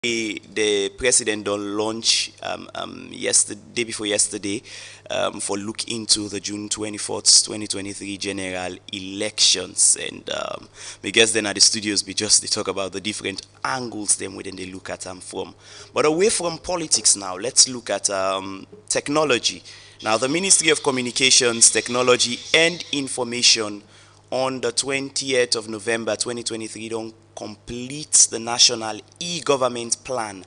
The president don't launch day before yesterday for look into the June 24th, 2023 general elections. And because then at the studios, they talk about the different angles them within they look at them from. But away from politics now, let's look at technology. Now, the Ministry of Communications, Technology and Information on the 20th of November 2023 don't complete the national e-government plan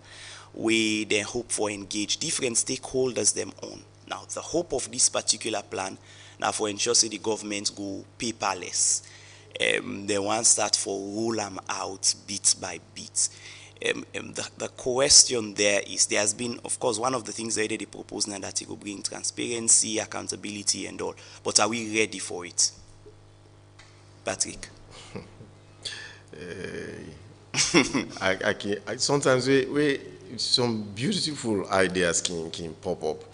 where they hope for engage different stakeholders them on. Now, the hope of this particular plan now for ensure the government go paperless. They want start for roll them out bit by bit. The question there is, there has been, of course, one of the things that they propose now that it will bring transparency, accountability and all. But are we ready for it? Patrick? Sometimes we some beautiful ideas can pop up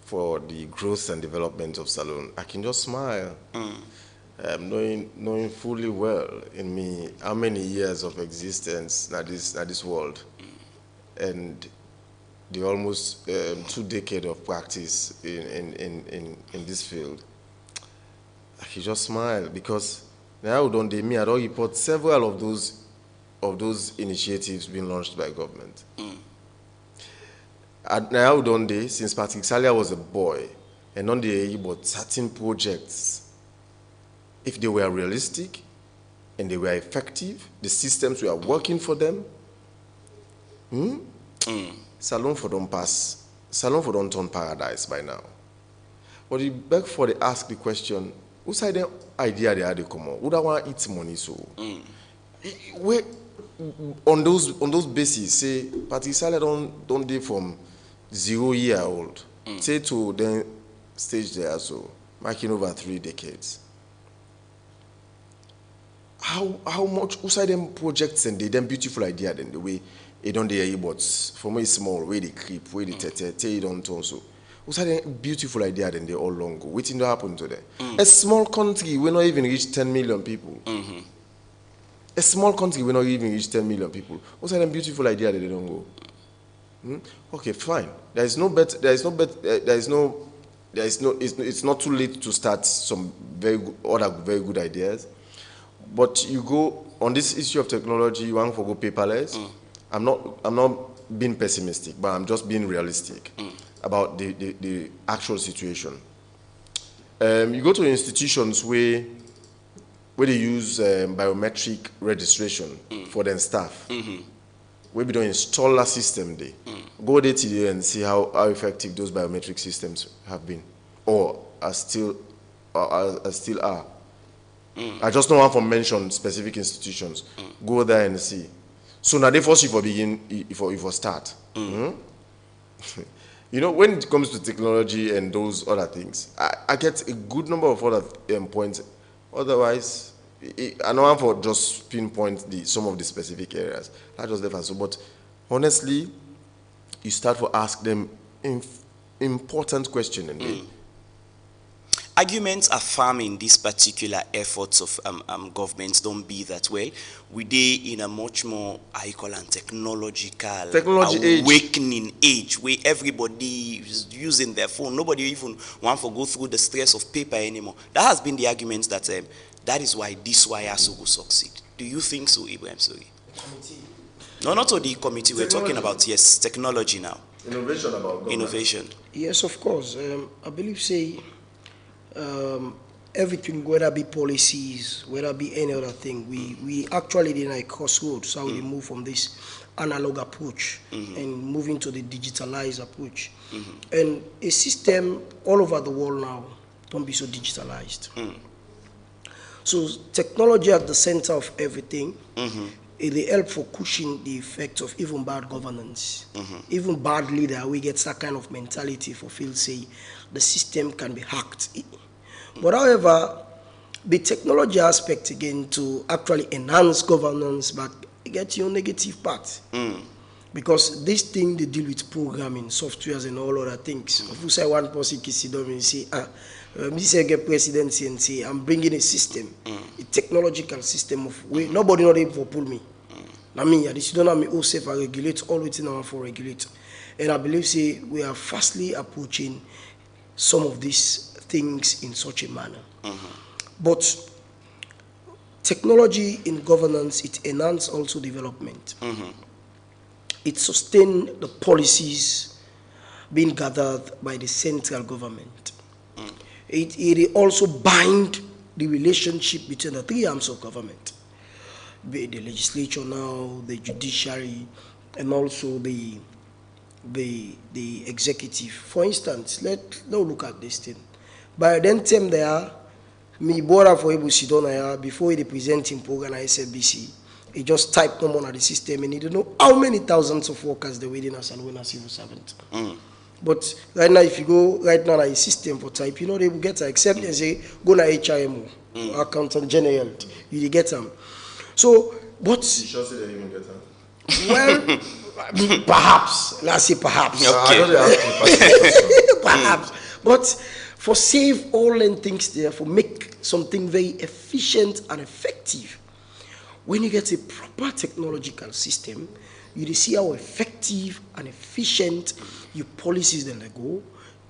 for the growth and development of Salone. I can just smile, knowing fully well in me how many years of existence na this world, and the almost 2 decades of practice in this field. I can just smile because now don't they me I don't report several of those initiatives being launched by government. Now don't they, since Patrick Salia was a boy, and on the about certain projects, if they were realistic and they were effective, the systems were working for them, Salone for don't pass, Salone for don't turn paradise by now. But you beg for the ask the question, whose idea they had to come on? Who don't want to eat money so? Where on those bases, say Patrick Salia don't dey from 0 year old, say to then stage there so marking over 3 decades. How much who side them projects and them beautiful idea then the way it don't dey but for me small way they creep, way they tete don't turn so. Who side them beautiful idea then they all long go. Waiting to happen to them. A small country will not even reach 10 million people. A small country will not even reach 10 million people. What's that beautiful idea that they don't go? Okay, fine. It's not too late to start some other very good ideas. But you go on this issue of technology, you want to go paperless. I'm not being pessimistic, but I'm just being realistic about the actual situation. You go to institutions where they use biometric registration for their staff. Where we don't install a system there. Go there today and see how effective those biometric systems have been or are still are. I just don't want to mention specific institutions. Go there and see. So now they force you for begin for start. You know, when it comes to technology and those other things, I get a good number of other points. Otherwise, I know I'm for just pinpoint some of the specific areas. Not just the so, but honestly, you start to ask them important questions. Arguments affirming these particular efforts of governments don't be that well. We dey in a much more, I call it technological awakening age where everybody is using their phone. Nobody even want to go through the stress of paper anymore. That has been the argument that that is why this YASO will succeed. Do you think so, Ibrahim? Sorry. No, not to the committee. We're talking about, yes, technology now. Innovation about government. Innovation. Yes, of course. I believe, everything, whether be policies, whether be any other thing, we actually in a crossroads how we move from this analog approach and move into the digitalized approach. And a system all over the world now don't be so digitalized. So technology at the center of everything, it help for cushion the effects of even bad governance. Even bad leader, we get that kind of mentality for feel say the system can be hacked. But however, the technology aspect again to actually enhance governance, but it gets your negative part. Because this thing they deal with programming, softwares and all other things. If you say one person can sit down and say, Mr. Presidency and say, I'm bringing a system, a technological system of way nobody not able to pull me. I mean, yeah, this don't have me all safe and regulate, all within our for regulate. And I believe, say, we are fastly approaching some of these things in such a manner. But technology in governance, it enhances also development. It sustains the policies being gathered by the central government. It also binds the relationship between the three arms of government, be it the legislature now, the judiciary, and also the executive. For instance, let's look at this thing. By then time there, me bora for able Sidona before they present him program at SLBC, he just typed them on the system and he don't know how many thousands of workers they're waiting as a civil servant. But right now, if you go right now at a system for type, you know they will get her, except they say go na HRMO, accountant general, you get them. So, but You sure say they even get them? well, perhaps. Let's say perhaps. I don't ask Perhaps. But for save all and things there, for make something very efficient and effective, when you get a proper technological system, you see how effective and efficient your policies then they go,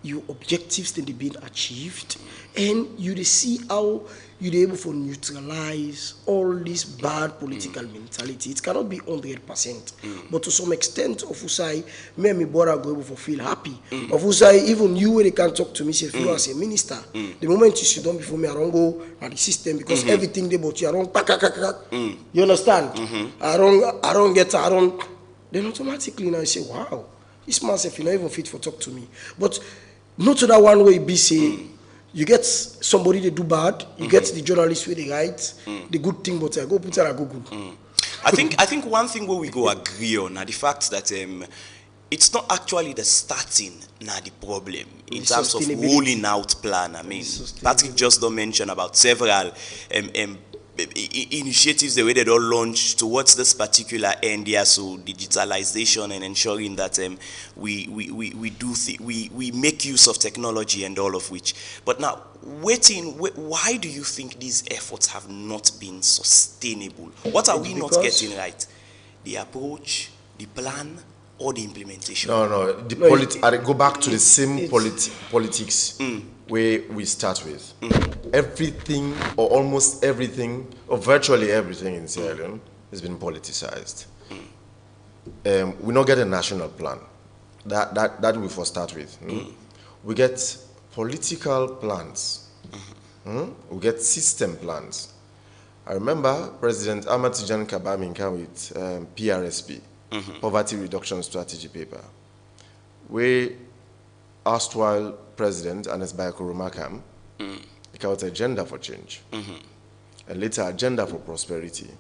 your objectives then they being achieved, and you see how you're able to neutralize all this bad political mentality. It cannot be 100%, but to some extent, of usai, me bora go able to feel happy. Of usai, even you when they can talk to me, say, if you as a minister, the moment you sit down before me, I don't go at the system because everything they bought you, I don't you understand? I don't. Then automatically now you say, wow, this man said, you're not even fit for talk to me. But not to that one way be say, you get somebody they do bad, you get the journalist where they write the good thing, but go put it on Google. I think one thing where we go agree on are the fact that it's not actually the starting now the problem in terms of rolling out plan. I mean, Patrick just don't mention about several initiatives the way they don't launch towards this particular end here, so digitalization and ensuring that we make use of technology and all of which. But now, why do you think these efforts have not been sustainable? What are we not getting right? The approach, the plan, or the implementation? No, I go back to the same politics where we start with. Everything, or almost everything, or virtually everything in Sierra Leone has been politicized. We not get a national plan. That we first start with. We get political plans. We get system plans. I remember President Ahmad Tijan Kabami came with PRSP, Poverty Reduction Strategy paper, where erstwhile President Anas Bayakurumakam came out agenda for change, and later agenda for prosperity.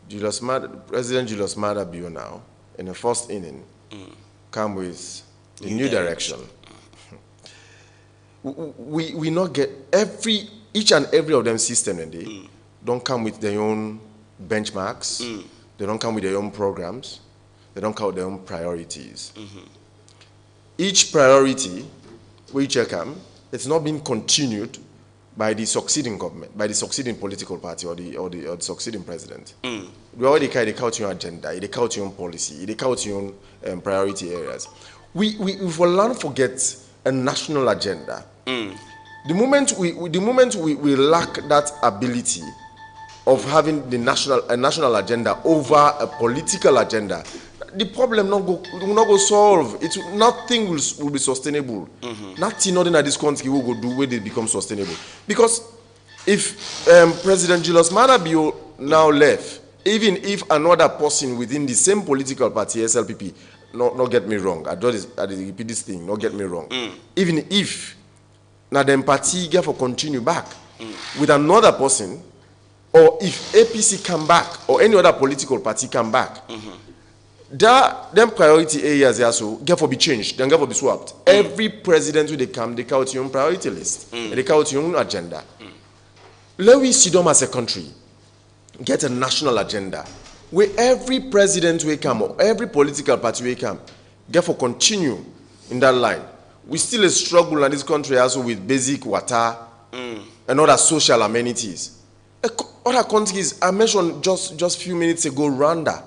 President Julius Maada Bio now, in the first inning, come with a new direction. We not get each and every of them system, and they don't come with their own benchmarks. They don't come with their own programs. They don't come with their own priorities. Each priority, which come, it's not being continued by the succeeding government, by the succeeding political party or the succeeding president. We already count your agenda, they count your own policy, they count your own priority areas. We will not forget a national agenda. The moment we lack that ability of having a national agenda over a political agenda, the problem will not go solve. Nothing will be sustainable. Nothing in this country will go do where they become sustainable. Because if President Julius Maada Bio now left, even if another person within the same political party, SLPP, not get me wrong, I repeat this thing, not get me wrong. Even if now the party get for continue back with another person, or if APC come back or any other political party come back, them priority areas also get for be changed, then get for be swapped. Every president when they come, they count your own priority list, and they count your own agenda. Let we sit down as a country, get a national agenda, where every president will come or every political party will come, get for continue in that line. We still a struggle in this country also with basic water and other social amenities. other countries, I mentioned just a few minutes ago, Rwanda,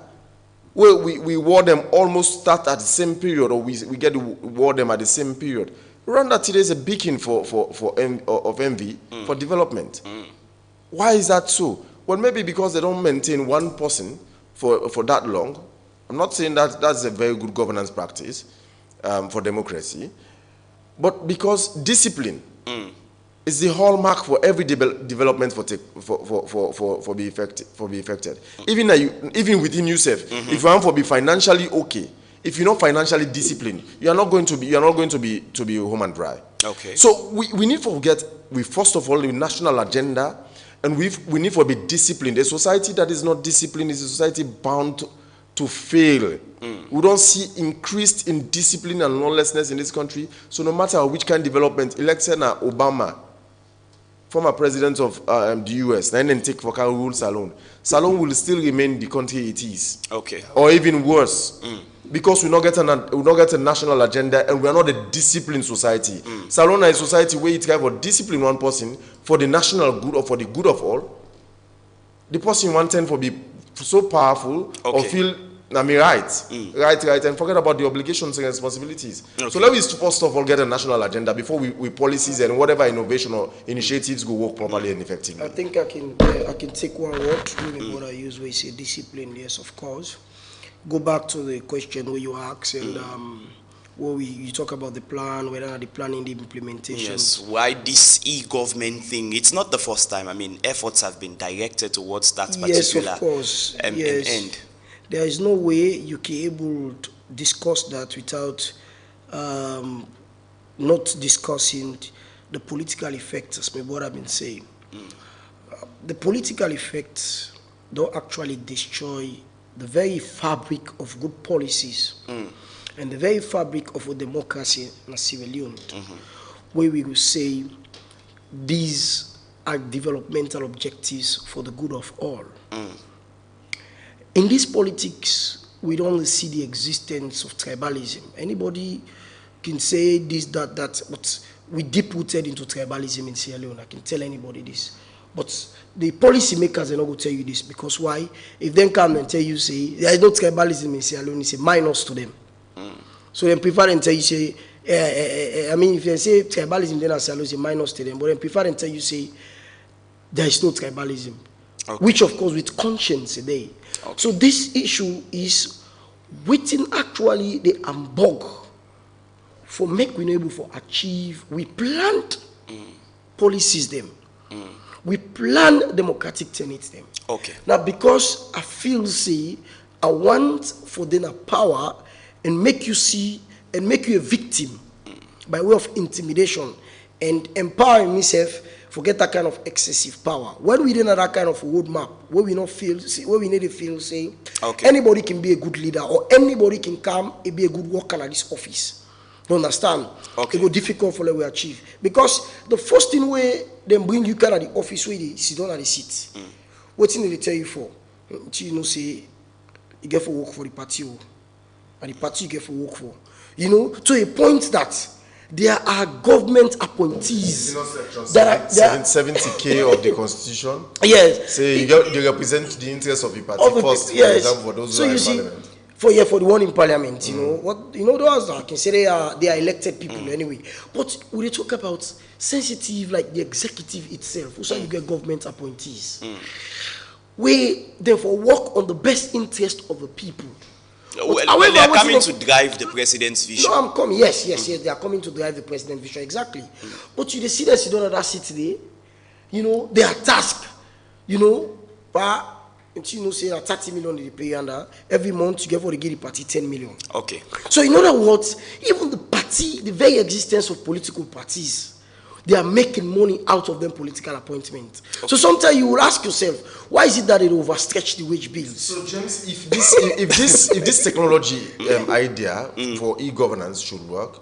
where we war them almost start at the same period, or we get to war them at the same period. Rwanda today is a beacon of envy for development. Why is that so? Well, maybe because they don't maintain one person for that long. I'm not saying that that's a very good governance practice for democracy, but because discipline is the hallmark for every development for be effected. Even within yourself, if you want to be financially okay, if you're not financially disciplined, you are not going to be home and dry. Okay. So we need to forget, first of all, the national agenda, and we need to be disciplined. A society that is not disciplined is a society bound to fail. We don't see increased in discipline and lawlessness in this country. So no matter which kind of development, elected Obama, former president of the US, then take for rule Salon will still remain the country it is. Okay. Or even worse. Because we not get a national agenda, and we are not a disciplined society. Salon is a society where you try to discipline one person for the national good or for the good of all. The person want to be so powerful or feel right, and forget about the obligations and responsibilities. Okay. So let us first of all get a national agenda before we policies and whatever innovation or initiatives go work properly and effectively. I think I can take one word, what I use where you say discipline. Yes, of course. Go back to the question where you asked, and where you talk about the plan, whether the planning, the implementation. Yes, why this e-government thing? It's not the first time. I mean, efforts have been directed towards that particular yes, of course. Yes. end. There is no way you can able to discuss that without not discussing the political effects, as my brother have been saying. The political effects don't actually destroy the very fabric of good policies and the very fabric of a democracy in Sierra Leone, where we will say these are developmental objectives for the good of all. In this politics, we don't see the existence of tribalism. Anybody can say this, that, but we deep-rooted into tribalism in Sierra Leone. I can tell anybody this. But the policy makers are not going to tell you this, because why? If they come and tell you, say, there is no tribalism in Sierra Leone, it's a minus to them. So they prefer and tell you, say, I mean, if you say tribalism, then Sierra Leone is a minus to them, but they prefer and tell you, say, there is no tribalism. Okay. Which, of course, with conscience today. Okay. So this issue is waiting actually the ambog for make we able to achieve. We planned policies them. We plan democratic tenets them. Okay. Now, because I feel, say, I want for them a power and make you see and make you a victim by way of intimidation and empowering myself. Forget that kind of excessive power. When we didn't have that kind of roadmap, where we not feel, where we need to feel, say, anybody can be a good leader or anybody can come and be a good worker at this office. You understand? Okay. It will be difficult for them to achieve. Because the first thing where they bring you kind of the office where they sit down at the seat. What thing they tell you for? You know, say, you get for work for the party, and the party you get for work for. You know, to a point that there are government appointees that are 70K of the constitution. Yes. Say you represent the interests of the party first. Yes. For example, for those so who are you in see, parliament. for the one in parliament, you know what? You know those I can say they are elected people anyway. But when they talk about sensitive, like the executive itself, also you get government appointees, we therefore work on the best interest of the people. Well, they are coming to drive the president's vision. No, I'm coming. Yes, they are coming to drive the president's vision, exactly. But you see that you don't have that seat today, you know, they are tasked, you know, but you know, say 30 million they pay, and every month you get for the give the party 10 million. Okay. So in other words, even the party, the very existence of political parties, they are making money out of them political appointments. Okay. So sometimes you will ask yourself, why is it that they overstretch the wage bills? So James, if this technology idea for e-governance should work,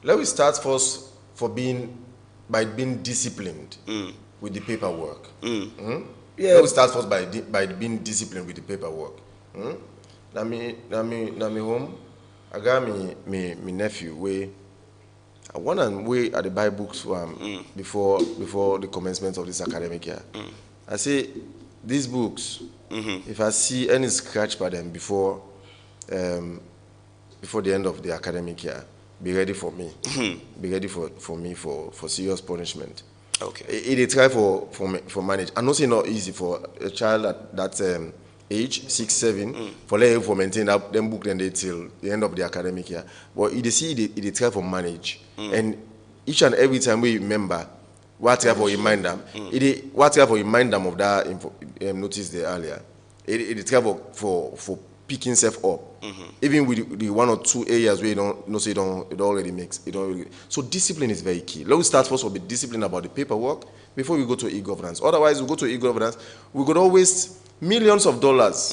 let me start first by being disciplined with the paperwork. Yeah. Let me start first by being disciplined with the paperwork. Na me home, I got me nephew where I went and we at the buy books before the commencement of this academic year. I say these books, if I see any scratch by them before the end of the academic year, be ready for me. Be ready for me for serious punishment. Okay. It try for manage. I know it's not easy for a child at that age, 6, 7, for let for maintain that them book then they till the end of the academic year. But it try for manage. And each and every time we remember what try for remind them, what try for remind them of that notice there earlier. It try for picking self up. Even with the 1 or 2 areas where you don't know, so it already makes it don't really. So discipline is very key. Let us start first with discipline about the paperwork before we go to e-governance. Otherwise, we go to e-governance, we could always millions of dollars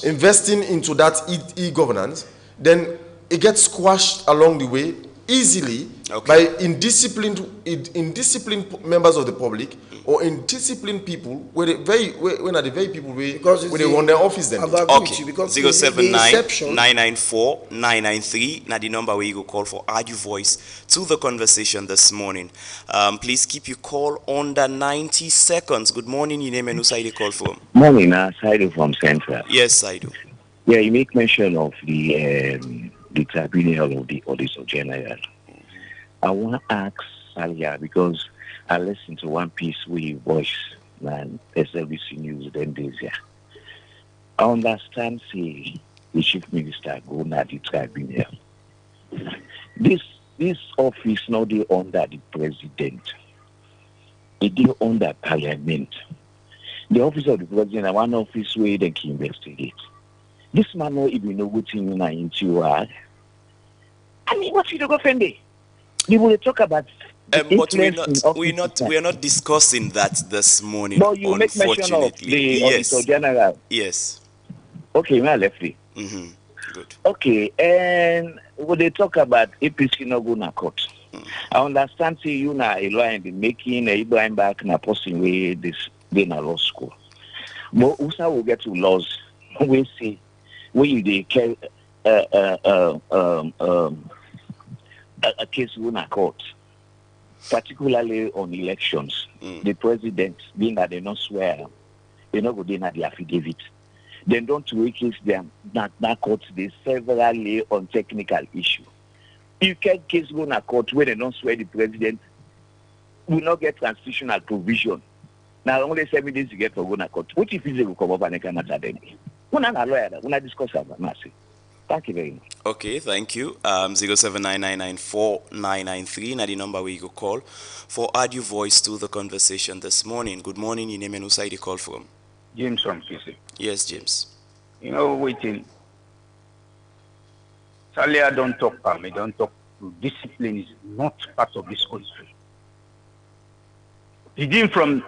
investing into that e-governance, then it gets squashed along the way easily by indisciplined members of the public or indisciplined people when are the very people where they run their office then. Okay. 079-994-993. Now the number where you go call for add your voice to the conversation this morning. Please keep your call under 90 seconds. Good morning. Your name and who side you call from? Morning, Saidu from Central. Yes, I do. Yeah, you make mention of the tribunal of the Auditor General. I want to ask Salia because I listened to one piece where you voice and SLBC News then days here. I understand say the chief minister go na the tribunal. This office not dey under the president. It dey under parliament. The office of the president is one office where they can investigate. This man no even know what thing na into I mean, what you go offend? You will talk about. But we are not discussing that this morning. But you make mention of the Auditor General. Yes. Okay, now left it. Good. Okay, and when they talk about APC not go na court, I understand say you na a lawyer in making a blind back na person way this being a law school. But also will get to laws we say when you they carry a case go na court, particularly on elections. The president, being that they not swear, they not go in at the affidavit. They don't case them that court. They severally on technical issue. You can case go na court where they don't swear the president will not get constitutional provision. Now only 7 days you get for go na court. Which if you come up and they can answer them? We're not a lawyer. We're not discussing that. Thank you very much. Okay, thank you. 079-994-993. Now the number where you go call for add your voice to the conversation this morning. Good morning. Your name and who side you call from? James from PC. Yes, James. You know, waiting. Salia don't talk about me. Don't talk. Discipline is not part of this country. Begin from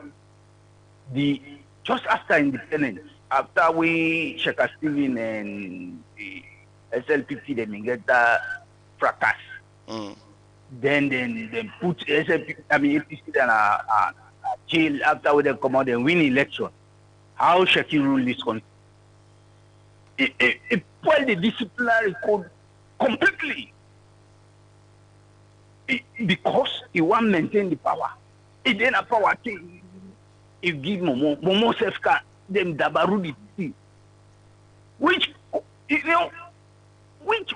just after independence, after we Sheikh Stephen and the SLPP, they get that fracas. Then put SLPP, APC in a jail after they come out and win election. How Sheikh rule this country? It spoiled the disciplinary code completely. Because he want to maintain the power. It then a power thing. He give Momo self-car, them dabaru the which, you know, which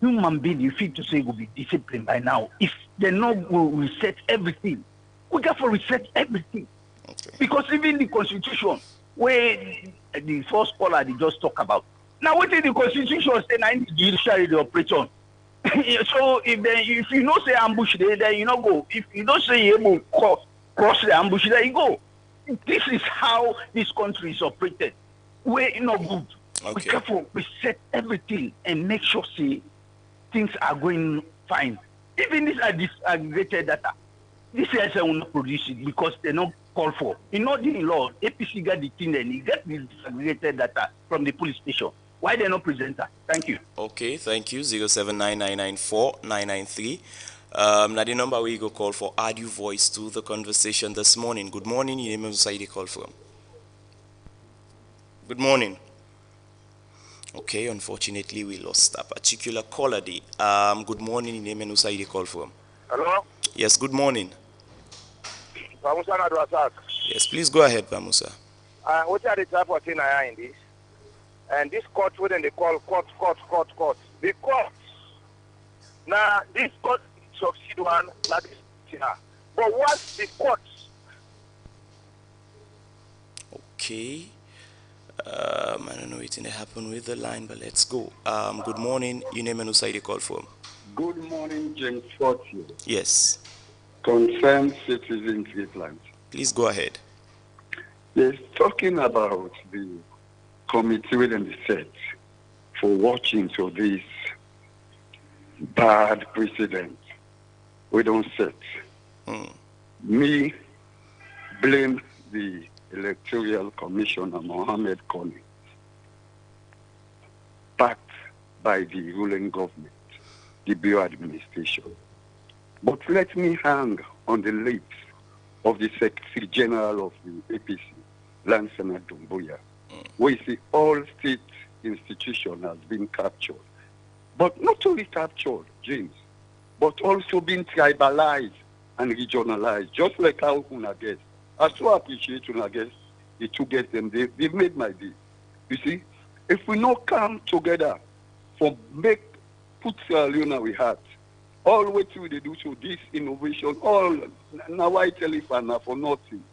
human being you feel to say will be disciplined by now if they not will reset everything? We got to reset everything. Okay. Because even the constitution, where the first caller they just talk about. Now what is the constitution say now in the judiciary the operation? So if you don't say ambush there, then you not go. If you don't say you able cross the ambush, there you go. This is how this country is operated. We're not good. Okay. We careful, we set everything and make sure see things are going fine. Even these are disaggregated data. This is will not produce it because they're not called for. In not the law, APC got the thing and he got this disaggregated data from the police station. Why they not present that? Thank you. Okay, thank you. 079-994-993. Now the number where you go call for add your voice to the conversation this morning. Good morning. Your name and who you call from? Good morning. Okay, unfortunately we lost a particular caller day. Good morning. Your name and who you call from? Hello? Yes, good morning. Bamusa Nadwasak. Yes, please go ahead, Bamusa. what are the type of thing I are in this? And this court, what they call court. The court. Now, this court succeed one, like this here. But what's the court? Okay. I don't know what's going to happen with the line, but let's go. Good morning. Your name and who side you call from? Good morning, James Fortier. Yes. Concerned citizens, Gatland. Please go ahead. Yes, talking about the committee within the set for watching to this bad precedent we don't set. Me blame the Electoral Commissioner Mohammed Kony, backed by the ruling government, the Bureau administration. But let me hang on the lips of the Secretary General of the APC, Lansana Doumbouya, where see all state institutions has been captured. But not only captured, James, but also been tribalized and regionalized, just like how Una guess. I so appreciate Una guess, the two guests them, they've made my day. You see, if we not come together for put Sierra Leone we had, all what we they do to this innovation, all now I tell you for nothing.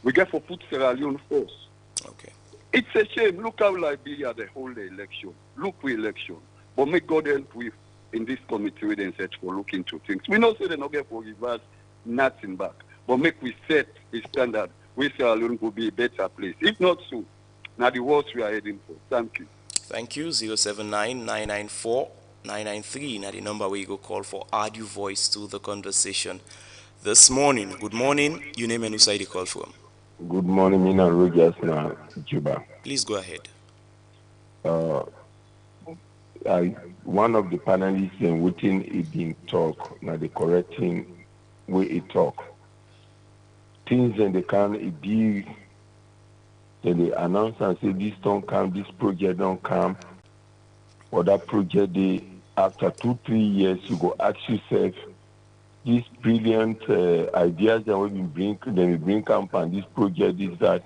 We get for put Sierra Leone first. Okay. It's a shame. Look how Liberia the whole election. Look for election. But may God help we in this committee we then set for looking to things. We know say they not get for reverse nothing back. But make we set a standard we Sierra Leone will be a better place. If not so, now the worst we are heading for. Thank you. Thank you. 079-994-993. Now the number where you go call for add your voice to the conversation this morning. Good morning. Your name and who side you call from? Good morning, Mina Rogers na Juba. Please go ahead. One of the panelists in waiting it didn't talk, now the correcting way it talk. Things in the can it be then they announce and say this don't come, this project don't come, or that project they after 2-3 years you go ask yourself these brilliant ideas that we bring up and this project is that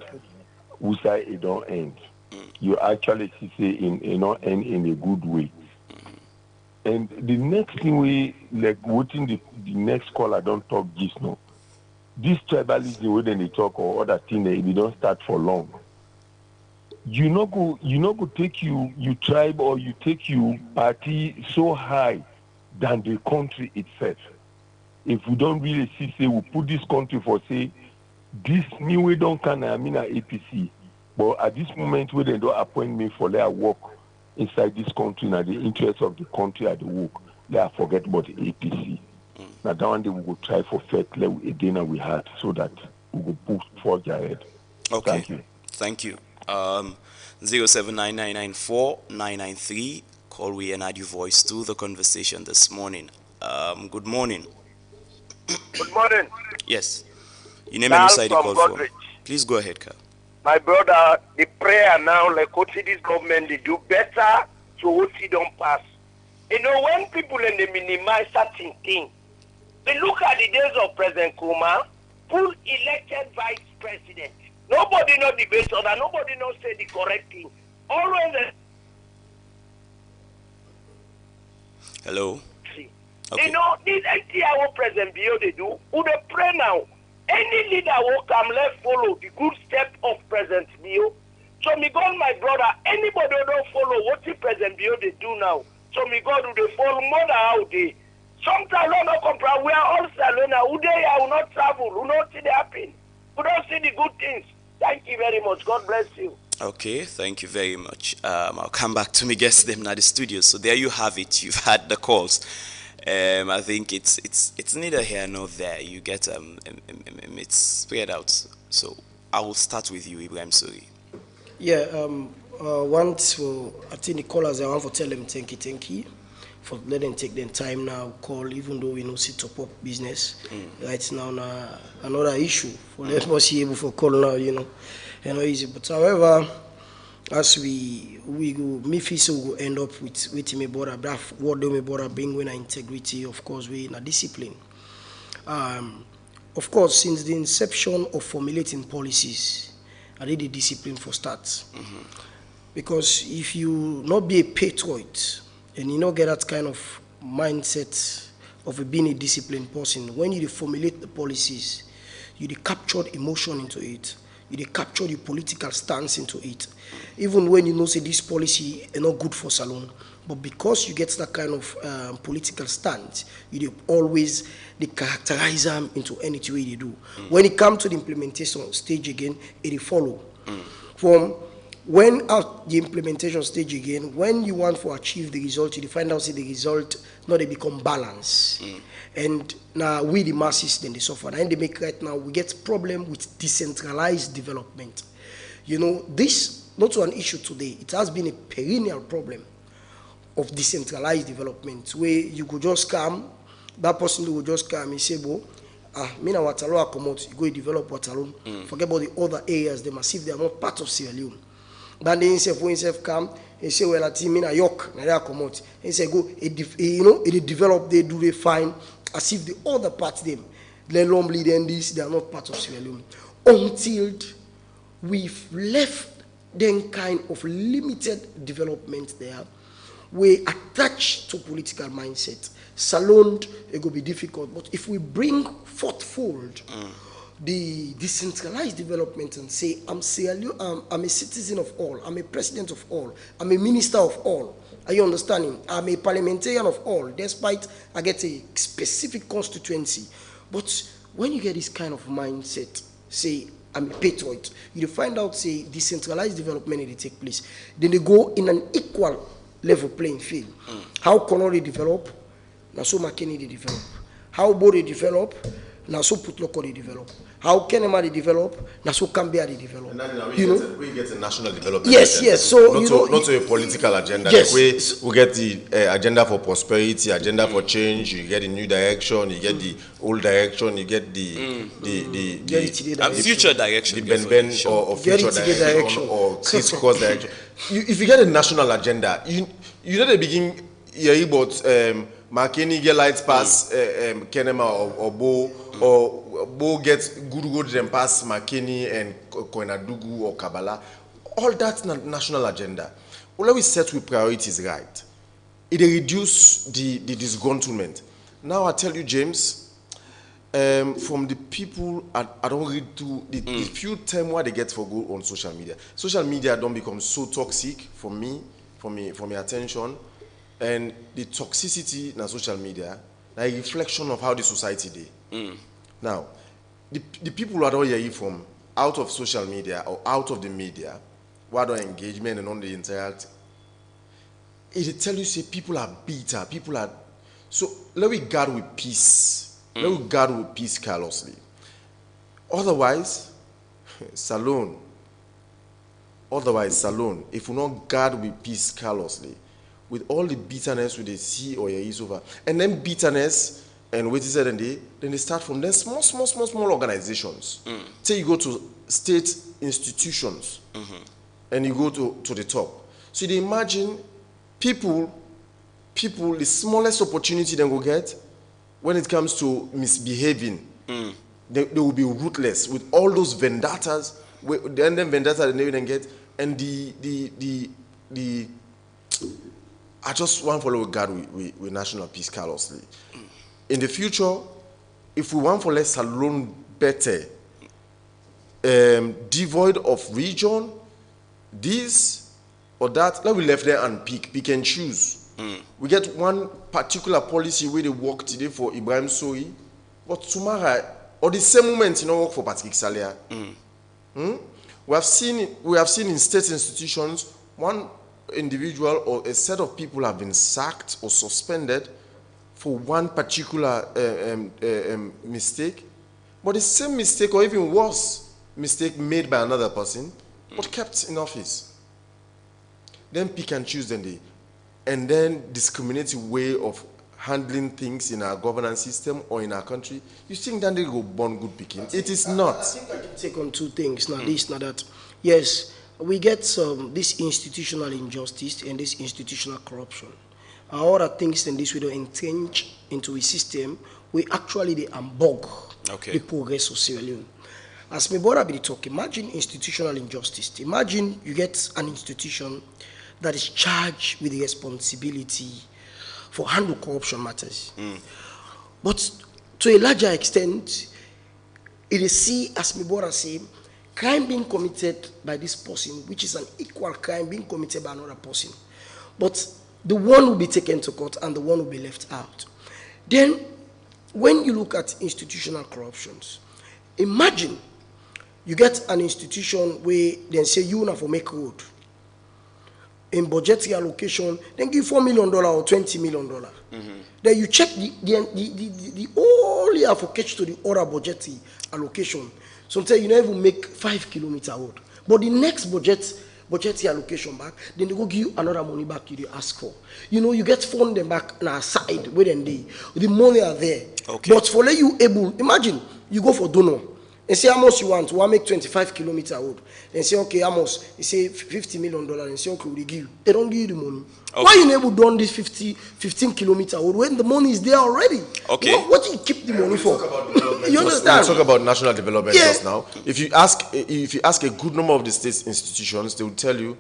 we say it don't end. You actually see it not end in a good way. And the next thing we like waiting the next call I don't talk this no. This tribalism when they talk or other thing they don't start for long. You not go take you tribe or you take you party so high than the country itself. If we don't really see say we put this country for say this new way don't can I mean APC. But at this moment where they don't appoint me for their work inside this country and the interest of the country at the work, they forget about the APC. Now that one day we will try for fair level again and we had so that we will push forward ahead. Okay. Thank you. Thank you. 079-994-993. Call we and add your voice to the conversation this morning. Good morning. Good morning. Yes. Your name and who side you call from? Please go ahead, Carl. My brother, the prayer now, like what this government, they do better so what he don't pass. You know, when people and they minimize certain things, they look at the days of President Kuma, full elected vice president. Nobody know the base order, nobody know say the correct thing. Always Hello. see. Okay. You know, this NTIO President Bio they do, who they pray now. Any leader will come, let's follow the good step of President Bio. So me God, my brother, anybody who don't follow what the President Bio they do now. So me God, do they follow more than how they. Sometimes we don't compare. We are all alone now. Who they will not travel, who not see the happen, who don't see the good things. Thank you very much. God bless you. Okay, thank you very much. I'll come back to me guest them at the studio. So there you have it. You've had the calls. I think it's neither here nor there. You get it's spread out. So I will start with you, Ibrahim. Sorry. Yeah, want for I think the callers I want to tell them thank you for letting them take their time now call even though we know see top up business right now another issue for let us be able for call now you know easy but however as we go me feel so we go end up with me border that what do me border bring when integrity of course we in a discipline of course since the inception of formulating policies I did the discipline for starts. Because if you not be a patriot and you not get that kind of mindset of being a disciplined person, when you formulate the policies, you capture emotion into it, you capture the political stance into it. Even when you know say this policy is not good for Salone, but because you get that kind of political stance, you always characterize them into anything way they do. When it comes to the implementation stage again, it follow. From when at the implementation stage again, when you want to achieve the result, you find out say the result now they become balanced. And now we the masses then they suffer. And they make right now we get problem with decentralized development. You know, this not an issue today, it has been a perennial problem of decentralized development where you could just come, that person will just come and say, "Bo, me na Waterloo I come out, you go develop Waterloo. Forget about the other areas, they must see if they are not part of Sierra Leone." Then they himself, when himself come, he say, "Well, at me na York, na there come out." He say, "Go, you know, they develop, they do, they find as if the other part them, they normally then this, they are not part of Sierra Leone until we've left then kind of limited development there. We attach to political mindset. Salone, it will be difficult. But if we bring forthfold the decentralized development and say, I'm a citizen of all, I'm a president of all, I'm a minister of all. Are you understanding? I'm a parliamentarian of all, despite I get a specific constituency. But when you get this kind of mindset, say, I'm a patriot, you find out, say, decentralized development, they take place. Then they go in an equal level playing field. How Kono they develop, now so McKinney they develop. How Bo they develop, now so Putloko they develop. How Kenema they develop, now so Cambia they develop. And then we get a national development yes, agenda. yes. So not to a political agenda. Yes. Like we get the agenda for prosperity, agenda for change. You get the new direction, you get the old direction, you get the future direction. The Ben or future direction or crisscross direction. If you get a national agenda, you know the beginning. Yeah, about Makeni get lights pass Kenema or Bo, or Bo gets good then pass Makeni and Koinadugu or Kabbalah. All that's national agenda. All we set with priorities right. It reduce the disgruntlement. Now I tell you, James, from the people I don't read to the few time what they get for good on social media. Social media don't become so toxic for me, for my attention. And the toxicity in social media, a reflection of how the society is. Now, the people who are don't hear you from out of social media or out of the media, what are engagement and on the interact, it tell you say people are bitter, people are. So let we guard with peace. Let we guard with peace carelessly. Otherwise, Salone. If we not guard with peace carelessly, with all the bitterness we see or is over, and then bitterness and what is it, and then they start from then small organizations. Say you go to state institutions, and you go to the top. So they imagine people, the smallest opportunity they go get when it comes to misbehaving, they will be ruthless with all those vendettas. Then vendetta they never get, and the I just want to follow God with national peace carelessly. In the future, if we want to let Salone better, devoid of region, this or that, let we left there and pick and choose. We get one particular policy where they work today for Ibrahim Sohi, but tomorrow, or the same moment, you know, work for Patrick Salia. We have seen in state institutions, one individual or a set of people have been sacked or suspended for one particular mistake, but the same mistake or even worse mistake made by another person, but kept in office. Then pick and choose and then discriminative way of handling things in our governance system or in our country. You think that they go born good picking? It is not. I think I can take on two things, not this, not that. Yes, we get this institutional injustice and this institutional corruption. Other things than this we don't entrench into a system we actually they unbog the progress of Sierra Leone. as my brother be talk, imagine institutional injustice. Imagine you get an institution that is charged with the responsibility for handle corruption matters. But to a larger extent, it is see, as my brother say, crime being committed by this person, which is an equal crime being committed by another person. But the one will be taken to court and the one will be left out. Then, when you look at institutional corruptions, imagine you get an institution where they say you have to make road. In budgetary allocation, then give $4 million or $20 million. Then you check the only allocation to the other budgetary allocation. Sometimes you never even make 5 kilometer road. But the next budgetary allocation back, then they go give you another money back you ask for. You get fund them back on our side where then the money are there. Okay. But for let you able, imagine you go for donor and say how much you want to make 25 kilometer road. And say okay, how much? You say $50 million and say okay, we give you. They don't give you the money. Okay. Why you never done this 15 kilometer road when the money is there already? Okay. What do you keep the money for? You understand? We talk about national development just now. If you ask a good number of the state's institutions, they will tell you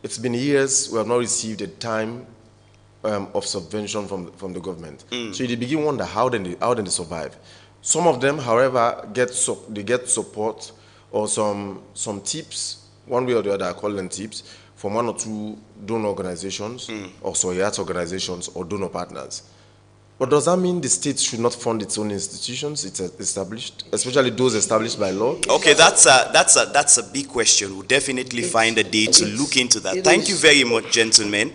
it's been years we have not received a time of subvention from the government. So you begin wonder how then they survive. Some of them, however, get support or some tips, one way or the other. I call them tips, from one or two donor organizations or Soyat organizations or donor partners. But does that mean the state should not fund its own institutions it's established, especially those established by law? Okay, that's a big question. We'll definitely find a day to look into that. Thank you very much, gentlemen.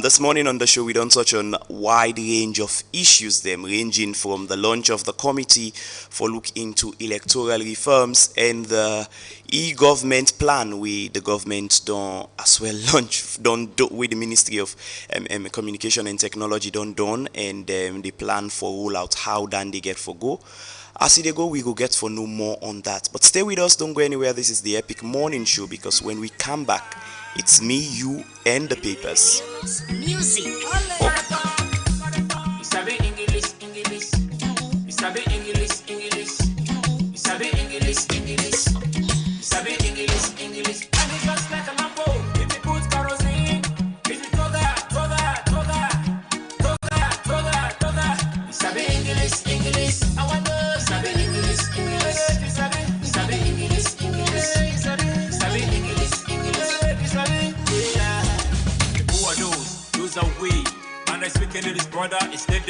This morning on the show, we don't touch on a wide range of issues, them ranging from the launch of the committee for look into electoral reforms and the e-government plan we the government don't as well launch with the Ministry of Communication and Technology done and the plan for rollout how then they get for go. As they go, we go get for no more on that. But stay with us, don't go anywhere. This is the Epic Morning Show, because when we come back, it's me, you, and the papers. Music. This brother is dead,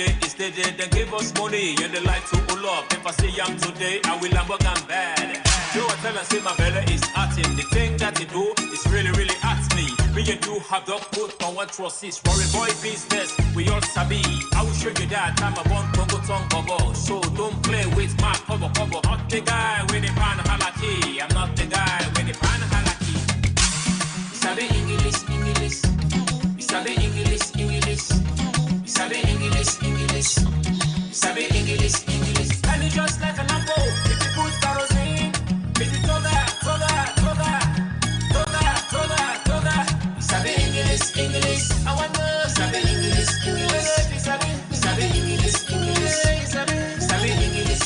then give us money and the light to pull up. If I say I'm today, I will work and bad. Joe, I tell and say my belly is at him. The thing that he do is really at me. Me and you have the put on one trust is roaring boy business. We all sabi. I will show you that I'm a one Congo tongue bubble. So don't play with my cover. Not the guy with the pan halaki. I'm not the guy with the pan halaki. Sabi English. Sabi English. Sabi English. Sabi English. And it's just like a lambo. If you put kerosene, if you toga. Sabi English. I wonder. Sabi English. Sabi English. Sabi English.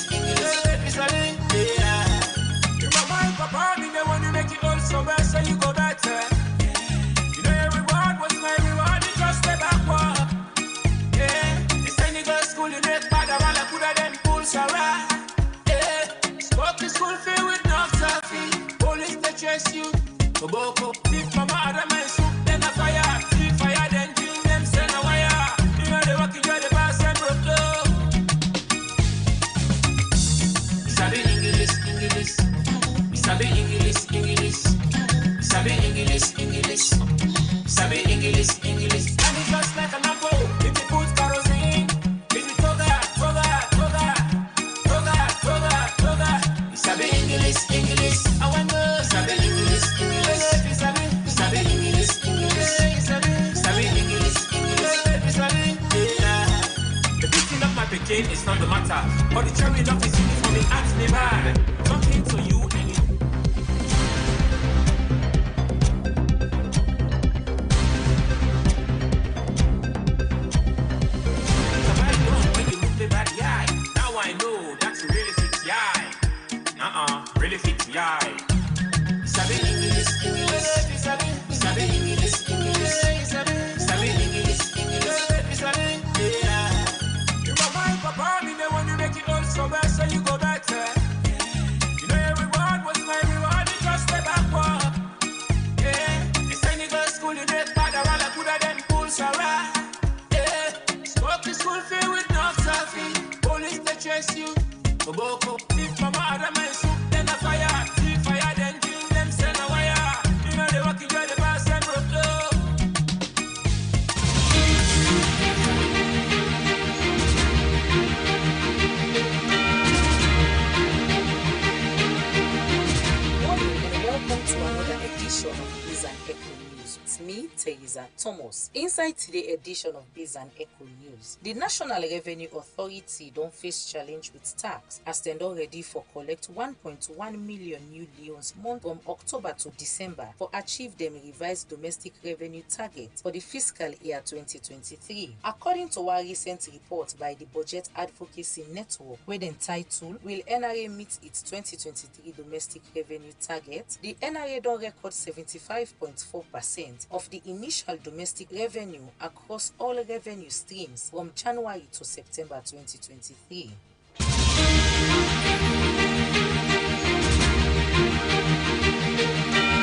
Yeah. You my papa, me the one you make it all so bad, so you go better. You know your reward was my reward. You just stay backward. You make bad while I could have then pull Sarah. Spoke the school fee with no selfie. Police they chase you. Boboko, if mama had my soup, then I fire. See fire, then kill them, send a wire. You know they walk into the bus and broke low. Sabi English. Sabi English. Sabi English. Sabi English. And it's just like a lambo. If you put kerosene. Sabi English. I wonder. Sabi English. Sabi English. Sabi English. Yeah. The beating of my pikin is not the matter, but the cherry love is easy for me. Ask me bad. Talking to you and you. When you look the bad guy, now I know that's really fix guy. Really fix chase you. Boboko, if mama Adama is soup, then a fire. See fire, then kill them, send a wire. You know they walking by the bus and road. Welcome to another edition of Biz and Echo News. It's me, Teresa Thomas. Inside today's edition of Biz and Echo News, the National Revenue Authority don't face challenge with tax as they don ready for collect 1.1 million new leons month from October to December for achieve them revised domestic revenue target for the fiscal year 2023. According to one recent report by the Budget Advocacy Network, where the title Will NRA Meet its 2023 Domestic Revenue Target, the NRA don't record 75.4% of the initial domestic revenue across all revenue streams from January to September 2023.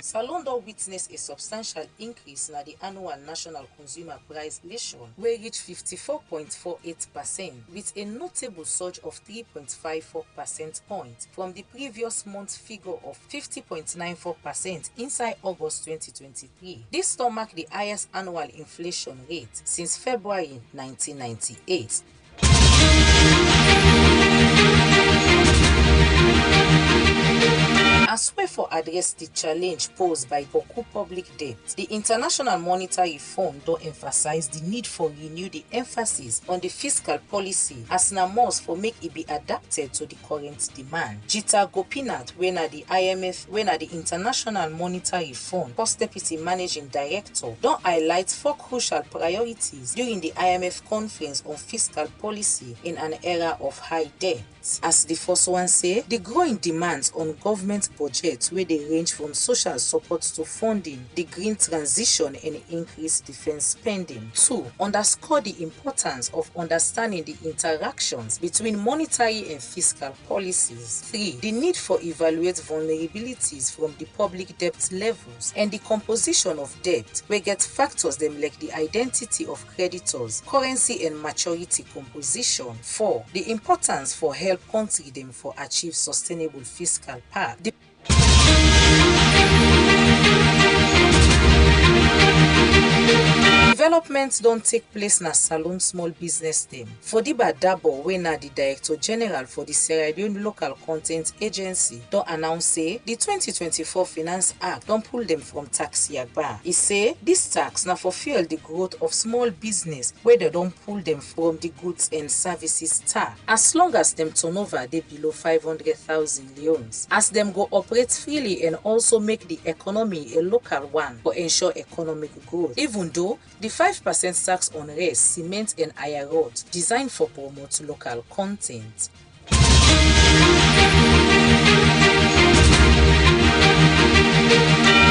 Salon don witness a substantial increase in the annual national consumer price inflation, where reach 54.48%, with a notable surge of 3.54 percent points from the previous month's figure of 50.94% inside August 2023. This don mark the highest annual inflation rate since February 1998. As well for address the challenge posed by Boku public debt, the International Monetary Fund don emphasize the need for renew the emphasis on the fiscal policy as na must for make it be adapted to the current demand. Jita Gopinath, when at the IMF, when at the International Monetary Fund, First Deputy Managing Director, don highlight 4 crucial priorities during the IMF conference on fiscal policy in an era of high debt. As the first one say, the growing demands on government budgets where they range from social support to funding, the green transition and increased defense spending. 2. Underscore the importance of understanding the interactions between monetary and fiscal policies. 3. The need for evaluate vulnerabilities from the public debt levels and the composition of debt, where get factors them like the identity of creditors, currency and maturity composition. 4. The importance for help country them for achieve sustainable fiscal path. Developments don't take place na Salon small business them. Fodiba Dabo, wey na the Director General for the Sierra Leone Local Content Agency, don announce say the 2024 Finance Act don't pull them from tax yagba. He say this tax na for fuel the growth of small business where they don't pull them from the goods and services tax, as long as them turnover they below 500,000 leones, as them go operate freely and also make the economy a local one for ensure economic growth, even though the 5% tax on rice, cement and iron rods designed for promote local content.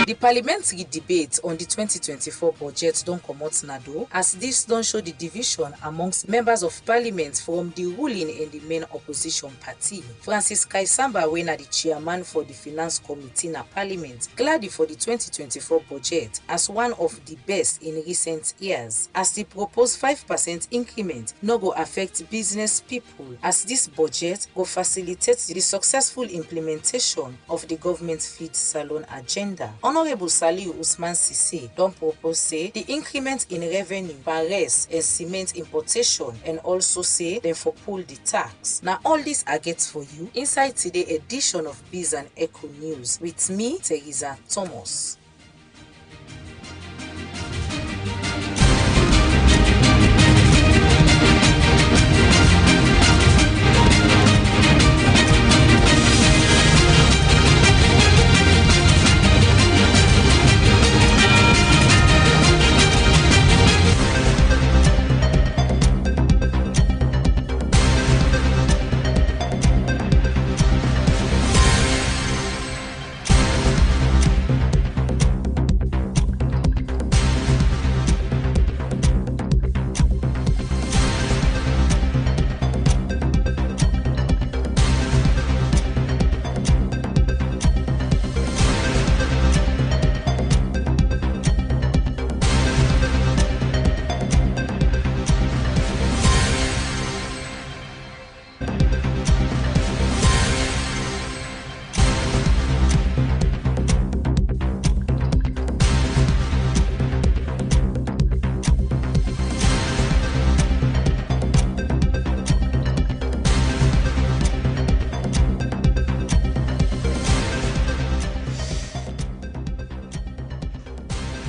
The parliamentary debate on the 2024 budget don't come out nado, as this don't show the division amongst members of parliament from the ruling and the main opposition party. Francis Kaisamba, when the chairman for the finance committee na parliament, glad for the 2024 budget as one of the best in recent years, as the proposed 5% increment no go affect business people, as this budget will facilitate the successful implementation of the government feed salon agenda. Honorable Saliu Usman Sise don propose say the increment in revenue per rice and cement importation, and also say dem for pull the tax. Now all this I get for you inside today's edition of Biz and Echo News with me, Teresa Thomas.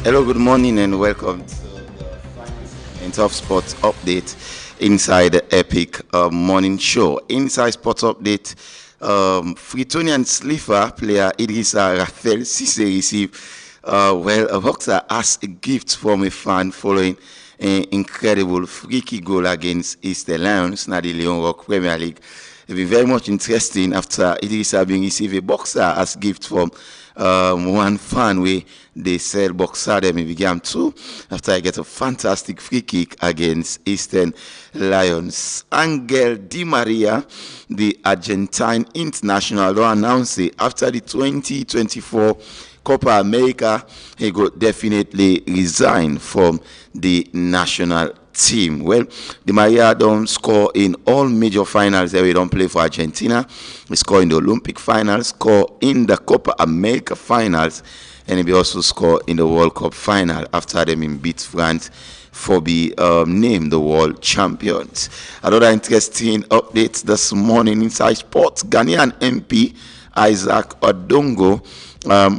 Hello, good morning, and welcome to Top Sports Update inside the Epic Morning Show. Inside Sports Update, Fritonian Slipper player Idrissa Rafael Cisse received a boxer as a gift from a fan following an incredible free kick goal against East Lions in the Leon Rock Premier League. It will be very much interesting after Idrissa being received a boxer as gift from one fan where they said boxer them in the game too after I get a fantastic free kick against Eastern Lions. Angel Di Maria, the Argentine international, announced it after the 2024 Copa America, he could definitely resign from the national team. Well, Di Maria don't score in all major finals that we don't play for Argentina. He scored in the Olympic finals, score in the Copa America finals, and he also scored in the World Cup final after them in beat France for be named the world champions. Another interesting update this morning inside sports. Ghanaian MP Isaac Odongo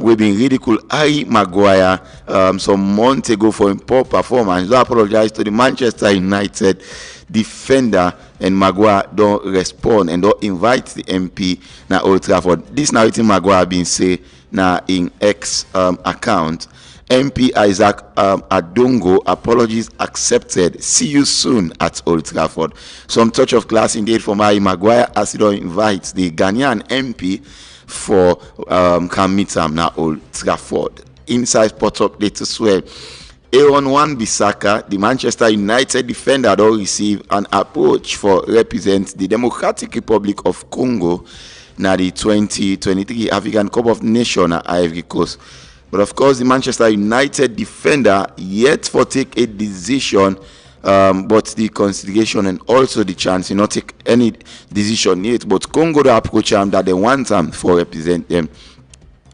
we've been ridiculed Harry Maguire some months ago for his poor performance. So I apologize to the Manchester United defender, and Maguire don't respond and don't invite the MP now Old Trafford. This now it's Maguire being say now in X account. MP Isaac Adongo, apologies accepted. See you soon at Old Trafford. Some touch of class indeed from Harry Maguire as he don't invite the Ghanaian MP for can meet him now Old Trafford. Inside Sport Update as well. Aaron Wan-Bissaka, the Manchester United defender, don't receive an approach for represent the Democratic Republic of Congo now the 2023 African Cup of Nations at Ivory Coast. But of course, the Manchester United defender yet for take a decision, but the consideration and also the chance to not take any decision yet. But Congo to approach him that they want him for represent them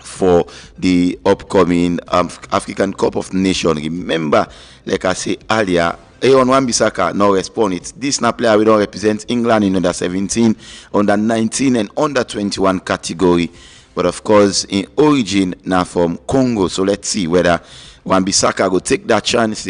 for the upcoming African Cup of Nations. Remember, like I said earlier, Aaron Wan-Bissaka now respond. It's this now player we don't represent England in under 17, under 19, and under 21 category. But of course, in origin now from Congo. So let's see whether Wan-Bissaka will take that chance,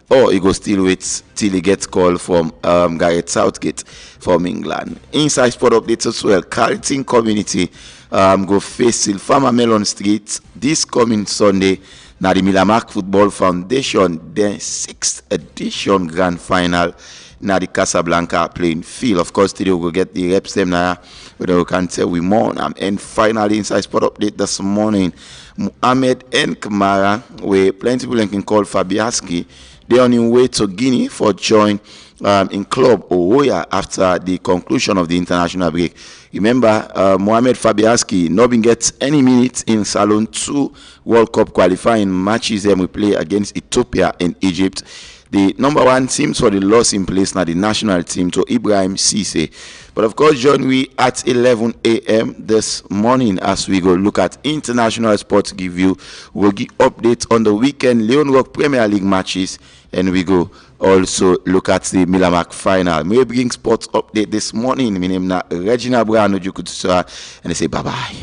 or he go still wait till he gets called from Gareth Southgate from England. Inside Sport Updates as well. Carlton Community go face Silfama Melon Street this coming Sunday. Now the Milamark Football Foundation, their 6th edition grand final. Now the Casablanca playing field. Of course, today we will get the reps them now, whether we can tell we more. And finally, inside Sport Update this morning, Mohamed and Kamara, where plenty people can call Fabiaski, they on their way to Guinea for join in Club Owoya after the conclusion of the international break. Remember, Mohamed Fabiaski not been gets any minutes in Salon 2 World Cup qualifying matches them we play against Ethiopia and Egypt. The number one teams for the loss in place now the national team to Ibrahim Cisse. But of course, join we at 11 a.m. this morning as we go look at international sports. Give you we'll give updates on the weekend Leon Rock Premier League matches, and we go also look at the Milamark final. May bring sports update this morning. My name is Regina Brano Jukutusura, and I say bye bye.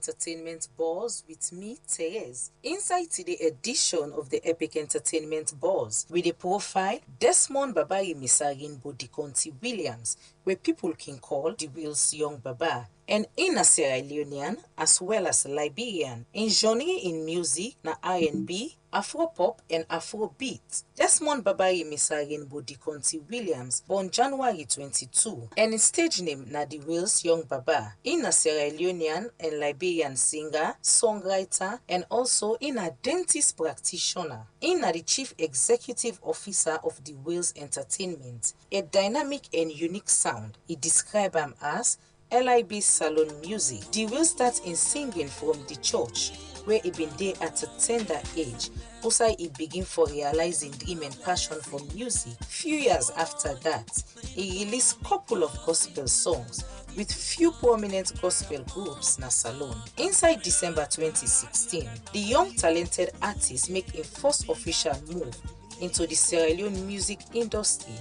Entertainment Buzz with me, Therese. Inside today's edition of the Epic Entertainment Buzz, with a profile Desmond Babayi Misarin Bodikonti Williams, where people can call the Wills Young Baba, and in a Sierra Leonean as well as Liberian. In genre in music na R&B, Afro-pop and Afrobeat. Desmond Babayi Misarin Bodikonti Williams, born January 22, and his stage name na the Wills Young Baba. In a Sierra Leonean and Liberian singer, songwriter, and also in a dentist practitioner. In a the chief executive officer of the Wills Entertainment, a dynamic and unique sound. He described him as LIB Salon Music. The Will start in singing from the church, where he been there at a tender age. Also, he begin for realizing dream and passion for music. Few years after that, he released couple of gospel songs with few prominent gospel groups na Salon. Inside December 2016, the young talented artist make a first official move into the Sierra Leone music industry.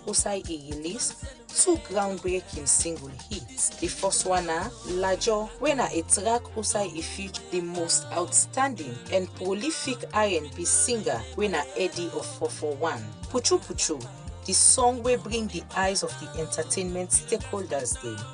Osai he released two groundbreaking single hits. The first one Lajo, when a track Osai he featured the most outstanding and prolific R&B singer when Eddie of 441. Puchu Puchu, the song will bring the eyes of the entertainment stakeholders there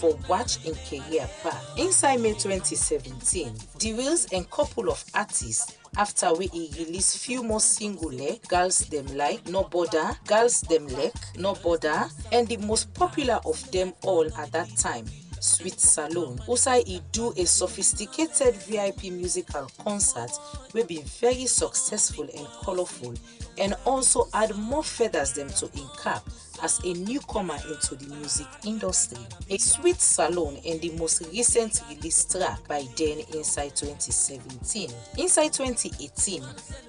for watch in career path. Inside May 2017, the Wills and couple of artists after we released few more single Girls Them Like, No Border, Girls Them Like, No Border, and the most popular of them all at that time, Sweet Salon. Also, he do a sophisticated VIP musical concert will be very successful and colorful, and also add more feathers them to in cap as a newcomer into the music industry. A Sweet Salon in the most recent release track by then inside 2017. Inside 2018,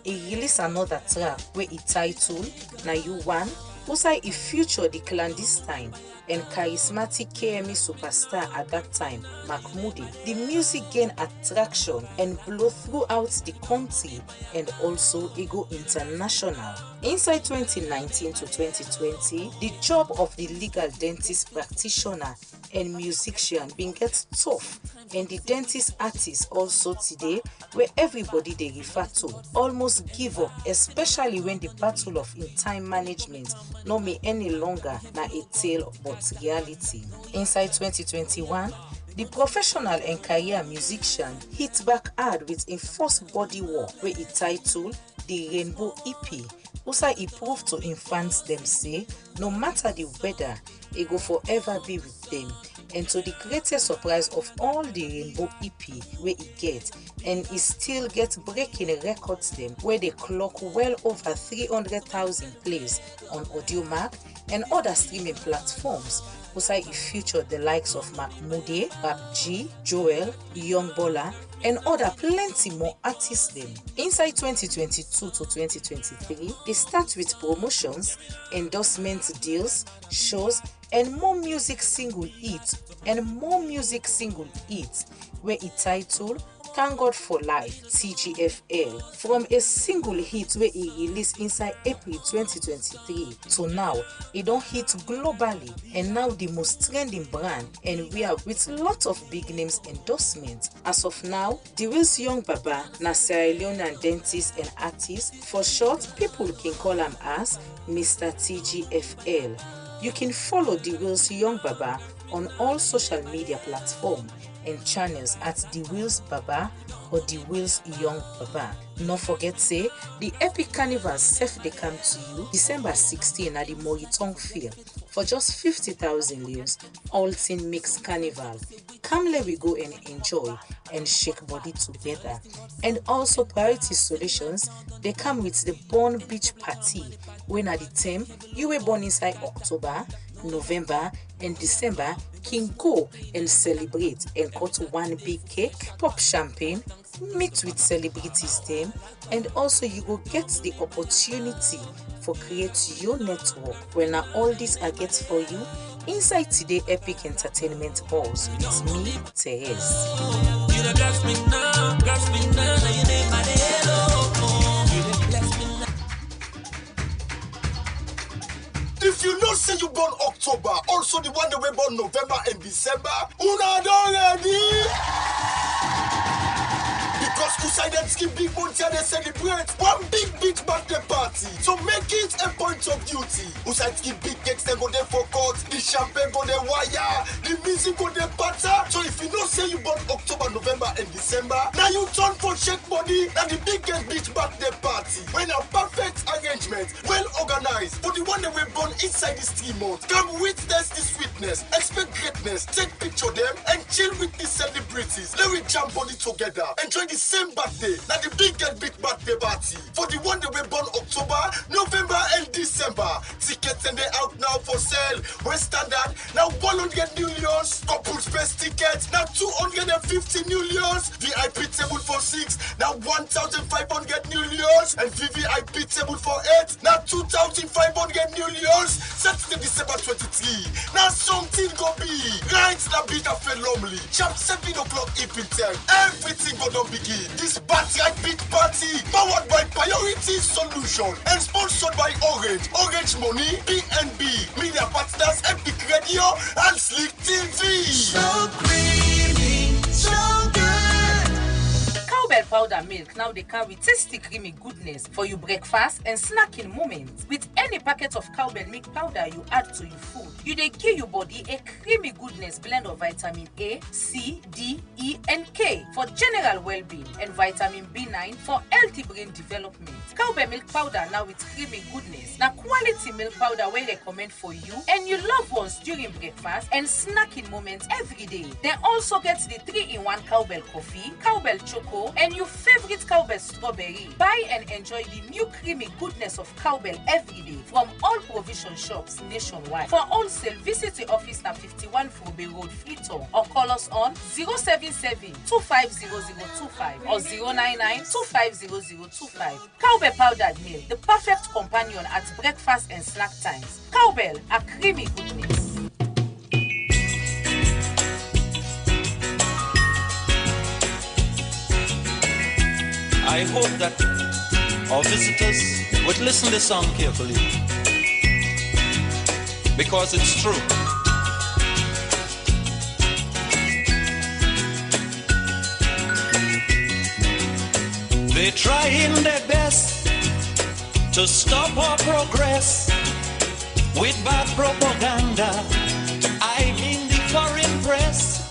he released another track where he titled Na You One. Also, he featured the clandestine and charismatic KME superstar at that time, Mahmoudi. The music gained attraction and blew throughout the country, and also it go international. Inside 2019 to 2020, the job of the legal dentist practitioner and musician been get tough, and the dentist artist also today, where everybody they refer to, almost give up, especially when the battle of in time management no me any longer na a tale but reality. Inside 2021, the professional and career musician hit back hard with a first body work where he titled The Rainbow EP. Also, he proved to infants them say, no matter the weather, he go forever be with them. And to the greatest surprise of all, the Rainbow EP where he get, and he still get breaking records them where they clock well over 300,000 plays on Audiomack and other streaming platforms. Also, he featured the likes of Mahmoudi, Rap G, Joel, Young Bola, and other plenty more artists them. Inside 2022 to 2023, they start with promotions, endorsement deals, shows, and more music single hits, where it titled Thank God for Life, TGFL, from a single hit where he released inside April 2023 to now, it don't hit globally, and now the most trending brand, and we are with lots of big names endorsement. As of now, the Wills Young Baba, na Sierra Leonean dentist and artist. For short, people can call him as Mr. TGFL. You can follow the Wills Young Baba on all social media platforms and channels at The Wills Baba or The Wills Young Baba. Don't forget say the Epic Carnival safe they come to you December 16 at the Moritong Field for just 50,000 leaves, all thing mixed carnival. Come let we go and enjoy and shake body together. And also Priority Solutions, they come with the Born Beach Party when at the time you were born inside October, November and December can go and celebrate and cut one big cake, pop champagne, meet with celebrities them, and also you will get the opportunity for create your network. When all these are get for you inside today Epic Entertainment Balls with me, Therese. If you know say you born October, also the one that we born November and December, una don't ready. Usai them skip big money and they celebrate one big birthday party. So make it a point of duty. Usai skip big cakes, they go there for court. The champagne go there wire. The music go there butter. So if you know say you born October, November and December, now you turn for shake body and the biggest birthday party. When a perfect arrangement, well organized, for the one that we born inside this 3 months. Come witness the sweetness, expect greatness, take picture them and chill with the celebrities. Let we jam body together. Enjoy the same birthday. Now the biggest birthday party. For the one that we born October, November and December. Tickets and they out now for sale. West Standard, now 100 millions. Couples best tickets, now 250 millions. VIP table for 6, now 1,500 millions. And VVIP table for 8, now 2,500 millions. Saturday, December 23. Now something go be. Right, now beat a phenomenally. Sharp 7 o'clock evening time. Everything go down begin. This Battery Beat Party, powered by Priority Solution and sponsored by Orange Money, BNB, Media Partners, Epic Radio, and Slick TV. So creamy, so good. Cowbell powder milk now they carry tasty creamy goodness for your breakfast and snacking moments. With any packet of cowbell milk powder you add to your food, you they give your body a creamy goodness blend of vitamin A, C, D, E, and K for general well-being and vitamin B9 for healthy brain development. Cowbell milk powder now with creamy goodness. Now quality milk powder we recommend for you and your loved ones during breakfast and snacking moments every day. They also get the 3-in-1 cowbell coffee, cowbell choco, and your favorite cowbell strawberry. Buy and enjoy the new creamy goodness of cowbell every day from all provision shops nationwide. For wholesale, visit the office at 51 Frobe Road, Freetown, or call us on 077-250025 or 099-250025. Cowbell powdered milk, the perfect companion at breakfast and snack times. Cowbell, a creamy goodness. I hope that our visitors would listen to this song carefully, because it's true. They're trying their best to stop our progress with bad propaganda. I mean the foreign press.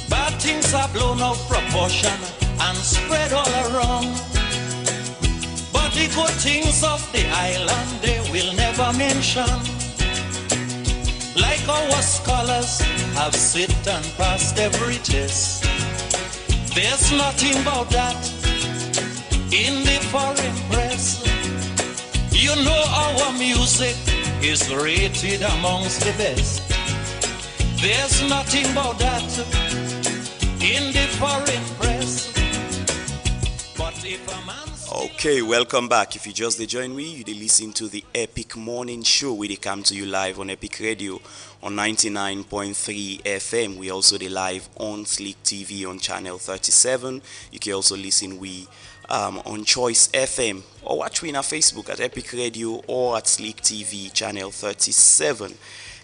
Bad things are blown out of proportion and spread all around. But the good things of the island they will never mention. Like our scholars have sit and passed every test. There's nothing about that in the foreign press. You know our music is rated amongst the best. There's nothing about that in the foreign press. Okay, welcome back. If you just join me, you listen to the Epic Morning Show. We come to you live on Epic Radio on 99.3 FM. We also live on Slick TV on channel 37. You can also listen on Choice FM or watch we on Facebook at Epic Radio or at Slick TV channel 37.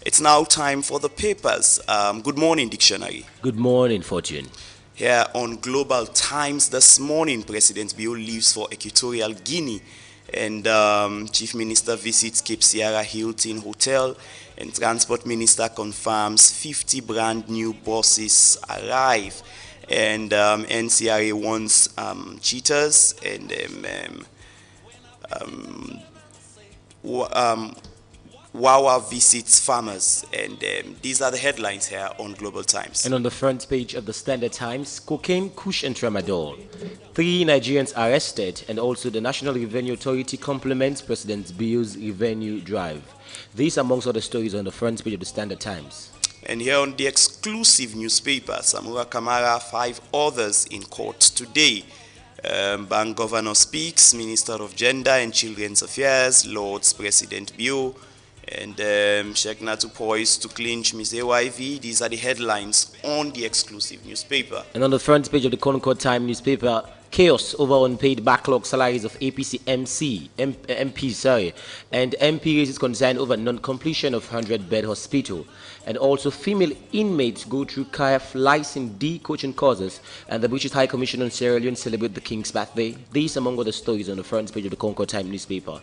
It's now time for the papers. Good morning, Dictionary. Good morning, Fortune. Here on Global Times this morning, President Bio leaves for Equatorial Guinea and Chief Minister visits Cape Sierra Hilton Hotel and Transport Minister confirms 50 brand new buses arrive and NCRA wants cheaters and Wawa visits farmers, and these are the headlines here on Global Times. And on the front page of the Standard Times, cocaine, kush and tramadol. 3 Nigerians arrested, and also the National Revenue Authority compliments President Bio's revenue drive. These amongst other stories on the front page of the Standard Times. And here on the exclusive newspaper, Samura Kamara, 5 others in court today. Bank Governor speaks, Minister of Gender and Children's Affairs, Lords President Bio, and Sheikh Natu poised to clinch Ms. AYV. These are the headlines on the exclusive newspaper. And on the front page of the Concord Time newspaper, chaos over unpaid backlog salaries of APC MP, and MP raises concern over non-completion of 100-bed hospital, and also female inmates go through CAF license D coaching courses, and the British High Commission on Sierra Leone celebrate the King's birthday. These among other stories on the front page of the Concord Time newspaper.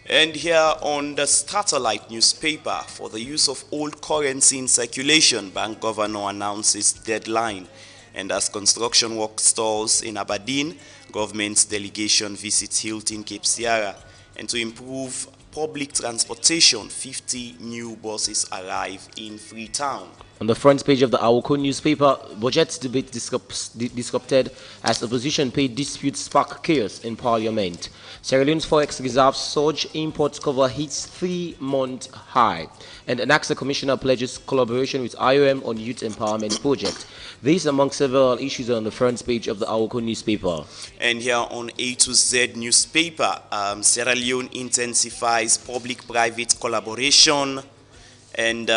And here on the Starterlight newspaper, for the use of old currency in circulation, Bank Governor announces deadline. And as construction work stalls in Aberdeen, government's delegation visits Hilton, Cape Sierra. And to improve public transportation, 50 new buses arrive in Freetown. On the front page of the Awoko newspaper, budget debate disrupted as opposition paid disputes spark chaos in parliament. Sierra Leone's forex reserve surge, imports cover hits 3-month high. And an AXA commissioner pledges collaboration with IOM on youth empowerment project. These among several issues on the front page of the Awoko newspaper. And here on A to Z newspaper, Sierra Leone intensifies public-private collaboration, and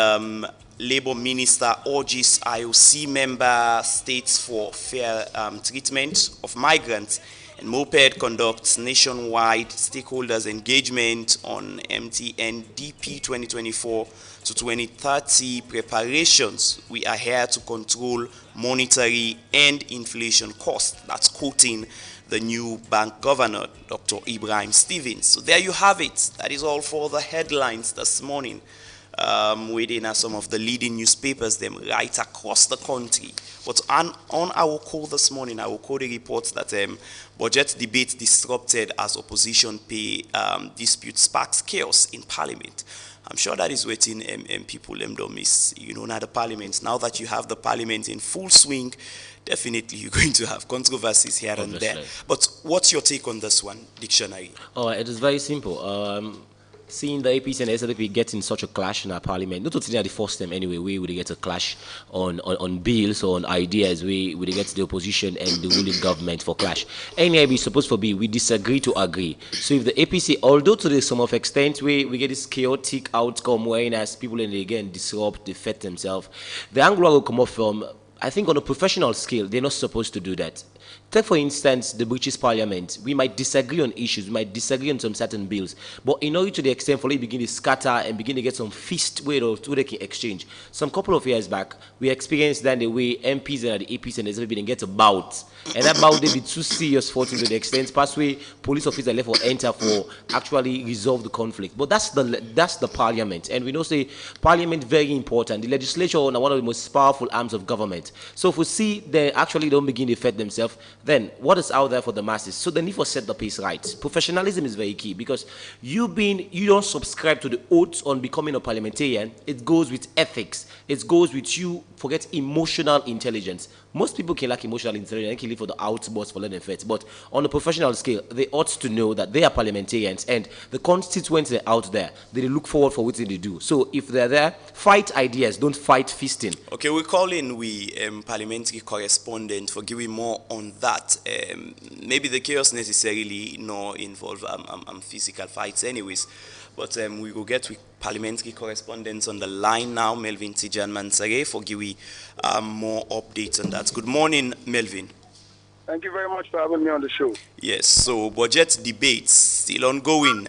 Labour Minister urges IOC member states for fair treatment of migrants, and Moped conducts nationwide stakeholders engagement on MTN DP 2024 to 2030 preparations. We are here to control monetary and inflation costs. That's quoting the new bank governor, Dr. Ibrahim Stevens. So there you have it. That is all for the headlines this morning. Within some of the leading newspapers, them right across the country. But on our call this morning, our call reports that budget debate disrupted as opposition pay dispute sparks chaos in Parliament. I'm sure that is waiting people don't miss, now the Parliament. Now that you have the Parliament in full swing, definitely you're going to have controversies here and there. But what's your take on this one, Dictionary? Oh, it is very simple. Seeing the APC and the SDP getting such a clash in our parliament, not only at the first time anyway, we would get a clash on bills or on ideas, we would get the opposition and the ruling government for clash. NIB is supposed to be, we disagree to agree. So if the APC, although to some of extent we get this chaotic outcome wherein as people in the again disrupt, defect themselves, the angle will come up from, I think on a professional scale, they're not supposed to do that. Take, for instance, the British Parliament. We might disagree on issues, we might disagree on some certain bills, but in order to the extent for it begin to scatter and begin to get some fist where they can exchange. Some couple of years back, we experienced that the way MPs and the APs and SLB get a bout. And that bout they be too serious for to the extent past way police officers left for enter for actually resolve the conflict. But that's the Parliament. And we know say Parliament very important. The legislature is one of the most powerful arms of government. So if we see they actually don't begin to affect themselves, then what is out there for the masses? So the need for set the pace right. Professionalism is very key because you don't subscribe to the oath on becoming a parliamentarian. It goes with ethics. It goes with you forget emotional intelligence. Most people can lack emotional intelligence and can live for the outbursts for learning effects. But on a professional scale, they ought to know that they are parliamentarians and the constituents are out there. They look forward for what they do. So if they're there, fight ideas, don't fight feasting. Okay, we call in parliamentary correspondent for giving more on that. Maybe the chaos necessarily not involve physical fights anyways. But we will get with parliamentary correspondents on the line now, Melvin Tijan Mansare, for giving more updates on that. Good morning, Melvin. Thank you very much for having me on the show. Yes, so budget debates still ongoing,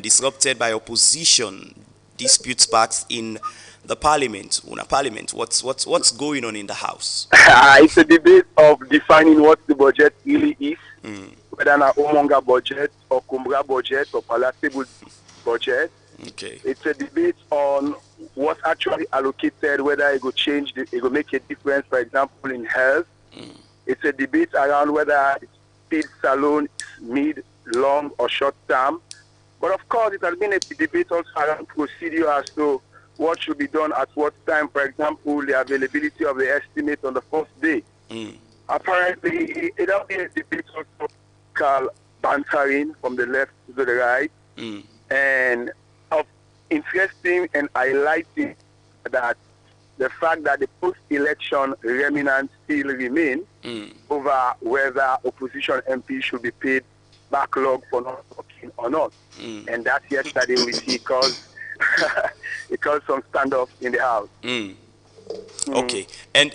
disrupted by opposition, dispute sparks in the parliament. What's going on in the House? It's a debate of defining what the budget really is, whether an Omonga budget or Kumbra budget or palatable budget. Okay. It's a debate on what's actually allocated, whether it will change, it will make a difference, for example, in health. It's a debate around whether it's paid salon, mid, long, or short term. But of course, it has been a debate also around procedure as to what should be done at what time, for example, the availability of the estimate on the first day. Apparently, it has been a debate also called bantering from the left to the right. And of interesting and highlighting that the fact that the post-election remnants still remain over whether opposition MPs should be paid backlog for not working or not. And that yesterday we see it caused some standoff in the House. Okay, and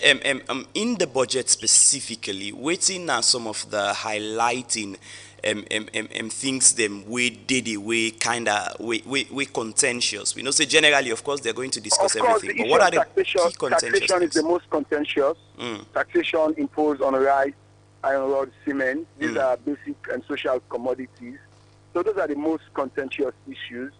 in the budget specifically, waiting are some of the highlighting things them we did it we kinda we contentious. We know say generally, of course, they're going to discuss Of course, everything, the but issue what of are the key contentious taxation is things? the most contentious. Taxation imposed on rice, iron rod, cement. These are basic and social commodities. So those are the most contentious issues.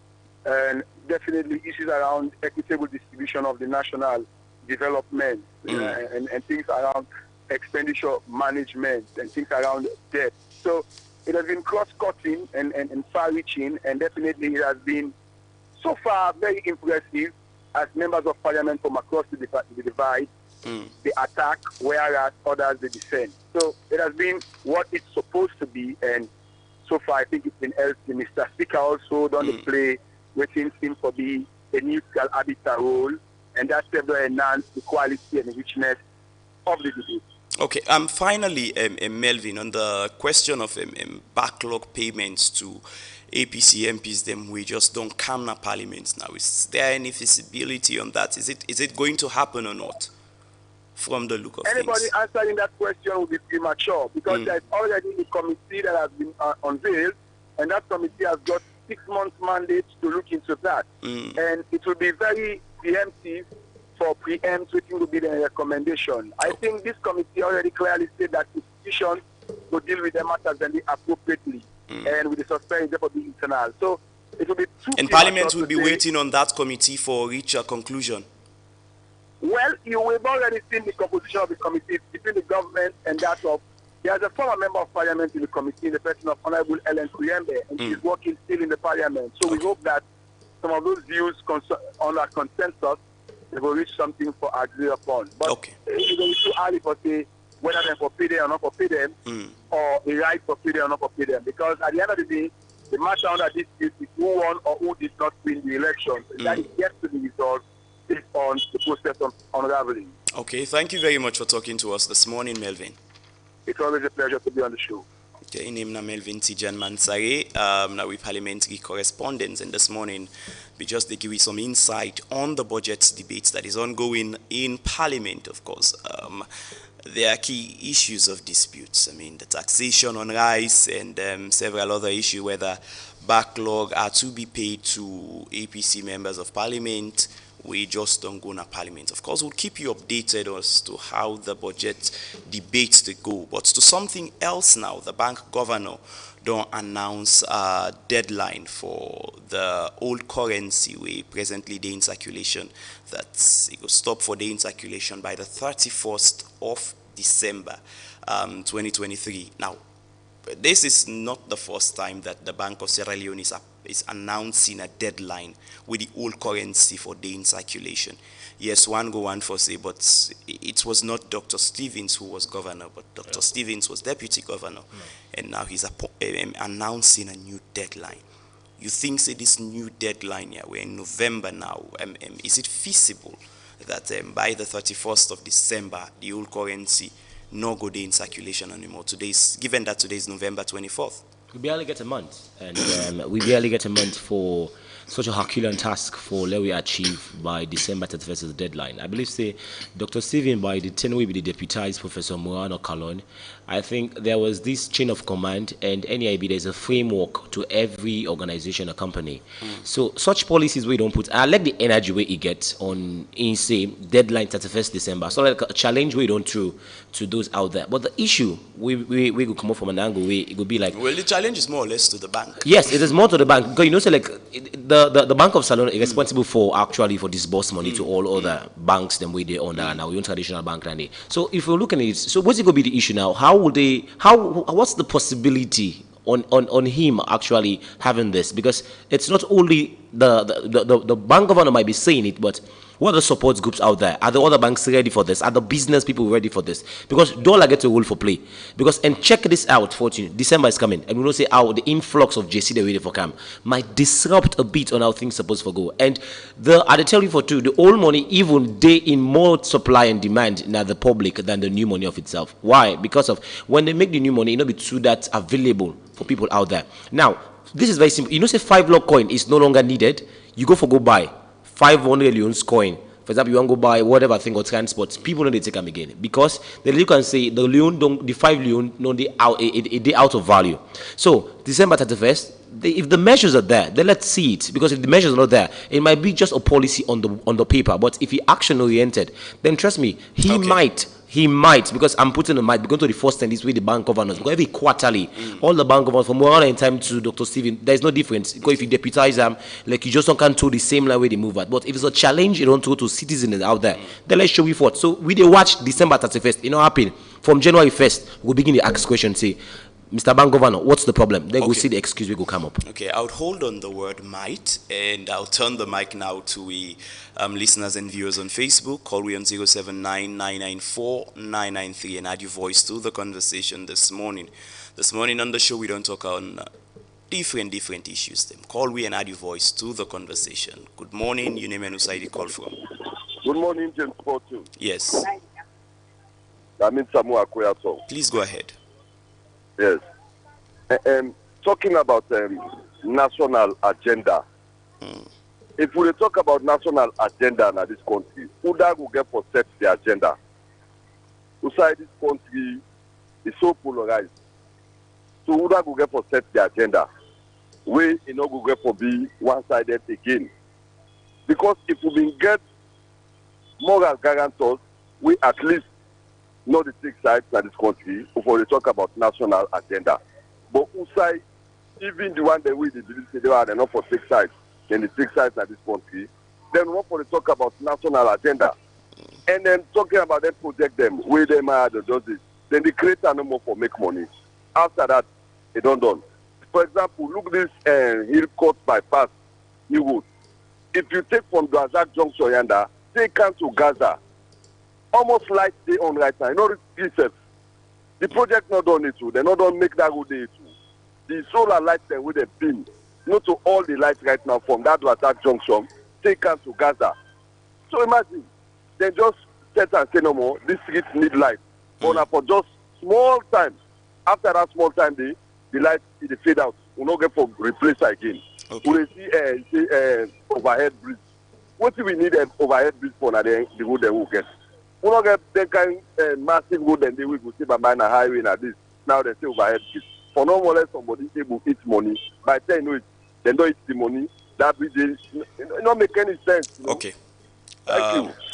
And definitely issues around equitable distribution of the national development and things around expenditure management and things around debt. So it has been cross-cutting and far-reaching, and definitely it has been so far very impressive as members of parliament from across the divide. They attack, whereas others they defend. So it has been what it's supposed to be, and so far I think it's been healthy. Mr. Speaker also don't play waiting seems to be a neutral arbiter role, and that will enhance the quality and richness of the debate. Okay, finally, Melvin, on the question of backlog payments to APC MPs, them we just don't come na parliament now. Is there any visibility on that? Is it going to happen or not? From the look of Anybody things, answering that question will be premature, because there's already a committee that has been unveiled, and that committee has got 6 months mandate to look into that. And it will be very preemptive for preempt which will be the recommendation. I think this committee already clearly said that institutions will deal with the matters appropriately, and with the suspension for the internal. So it will be too. and Parliament will be waiting on that committee for reach a conclusion. Well, you have already seen the composition of the committee between the government and that of. There's a former member of parliament in the committee, in the person of Honorable Ellen Kuyembe, and she's working still in the parliament. So we hope that some of those views on our consensus, they will reach something for agree upon. But it's going too early for say whether they for pay them or not for pay them, or the right for pay them or not for pay them. Because at the end of the day, the matter under this is who won or who did not win the election. That is yet to be resolved based on the process of unraveling. Okay, thank you very much for talking to us this morning, Melvin. It's always a pleasure to be on the show. Okay, name na Melvin Tijan Mansare, now we parliamentary correspondents, and this morning we just they give you some insight on the budget debates that is ongoing in Parliament, of course. There are key issues of disputes. I mean, the taxation on rice and several other issues, whether backlog are to be paid to APC members of Parliament. We just don't go to Parliament. Of course, we'll keep you updated as to how the budget debates they go. But to something else now, the bank governor don't announce a deadline for the old currency we presently day in circulation. That it will stop for day in circulation by the 31st of December 2023. Now, this is not the first time that the Bank of Sierra Leone is announcing a deadline with the old currency for day in circulation. Yes, one go one for say, but it was not Dr. Stevens who was governor, but Dr. Stevens was deputy governor, and now he's announcing a new deadline. You think say this new deadline, yeah, we're in November now, is it feasible that by the 31st of December, the old currency no go day in circulation anymore? Given that today is November 24th. We barely get a month, and we barely get a month for such a Herculean task for let we achieve by December 31st is the deadline. I believe say Dr. Stephen by the 10 will be the deputized Professor Moano Kalon. I think there was this chain of command, and NIB there's a framework to every organization or company. So such policies we don't put, I like the energy we get on in say deadline 31st December. So like a challenge we don't throw to those out there. But the issue we could come up from an angle where it would be like, well, the challenge is more or less to the bank. Yes, it is more to the bank, because you know, so like the Bank of Salon is responsible for actually for disburse money to all other banks them way they own that now. We own traditional bank and so if we look at it, so what's it gonna be the issue now? What's the possibility on him actually having this? Because it's not only the bank governor might be saying it, but what are the support groups out there? Are the other banks ready for this? Are the business people ready for this? Because dollar gets a role for play. Because, and check this out, fortune, December is coming, and we don't say how the influx of JC they're ready for come might disrupt a bit on how things supposed to go. And I tell you for two, the old money even they in more supply and demand in the public than the new money of itself. Why? Because of when they make the new money, it not be true that's available for people out there. Now, this is very simple. You know, say 5 log coin is no longer needed. You go buy 500 leones coin For example, you want to go buy whatever thing or transport, people know they take them again because you can say the LEONE don't, the 5 LEONE no they out of value. So December 31st. If the measures are there, then let's see it. Because if the measures are not there, it might be just a policy on the paper. But if he action oriented, then trust me, he might, because I'm putting a might, going to the first 10 this way the bank governors, because every quarterly, all the bank governors from one in time to Dr. Stephen, there's no difference. Because if you deputize them, like you just don't can't do the same way they move at. But if it's a challenge, you don't go to citizens out there, then let's show you forth. So we they watch December 31st, you know, happen. From January 1st, we'll begin to ask questions, say, Mr. Bank Governor, what's the problem? Then we'll see the excuse we go come up. Okay, I would hold on the word might, and I'll turn the mic now to we listeners and viewers on Facebook. Call we on 079-994-993 and add your voice to the conversation this morning. This morning on the show, we don't talk on different issues. Them call we and add your voice to the conversation. Good morning, your name and who call from. Good morning, James Fortune. Yes. That means Samuel Koyato. Please go ahead. Yes. Talking about national agenda. If we talk about national agenda in this country, who that will get for set the agenda? Outside this country is so polarized. So who that will get for set the agenda? We will get for be one-sided again. Because if we get moral guarantors, we at least know the six sides in this country before we talk about national agenda. But outside, even the one that we believe they are not for six sides, then the six sides in this country, then what for they talk about national agenda. And then talking about them project them, where them are the judges, then the creator no more for make money. After that, they don't done. For example, look this hill court bypass, New Wood. If you take from Dwazak Junction Yanda, take come to Gaza, almost like they on right now. You know, the project not done it too. They not done make that good day too. The solar lights then with a pin, not to all the lights right now from that attack junction, take come to Gaza. So imagine, they just set and say no more, these streets need light. But for just small time, after that small time, the light is fade out. We not get for replace again. Okay. We see overhead bridge. What do we need an overhead bridge for now? The road they will get. We don't get that kind massive road and they will go see by a highway and this. Now they say overhead bridge. For no more or less somebody able to eat money. By the time you know it, they don't eat the money. That bridge is not make any sense. You know? Okay.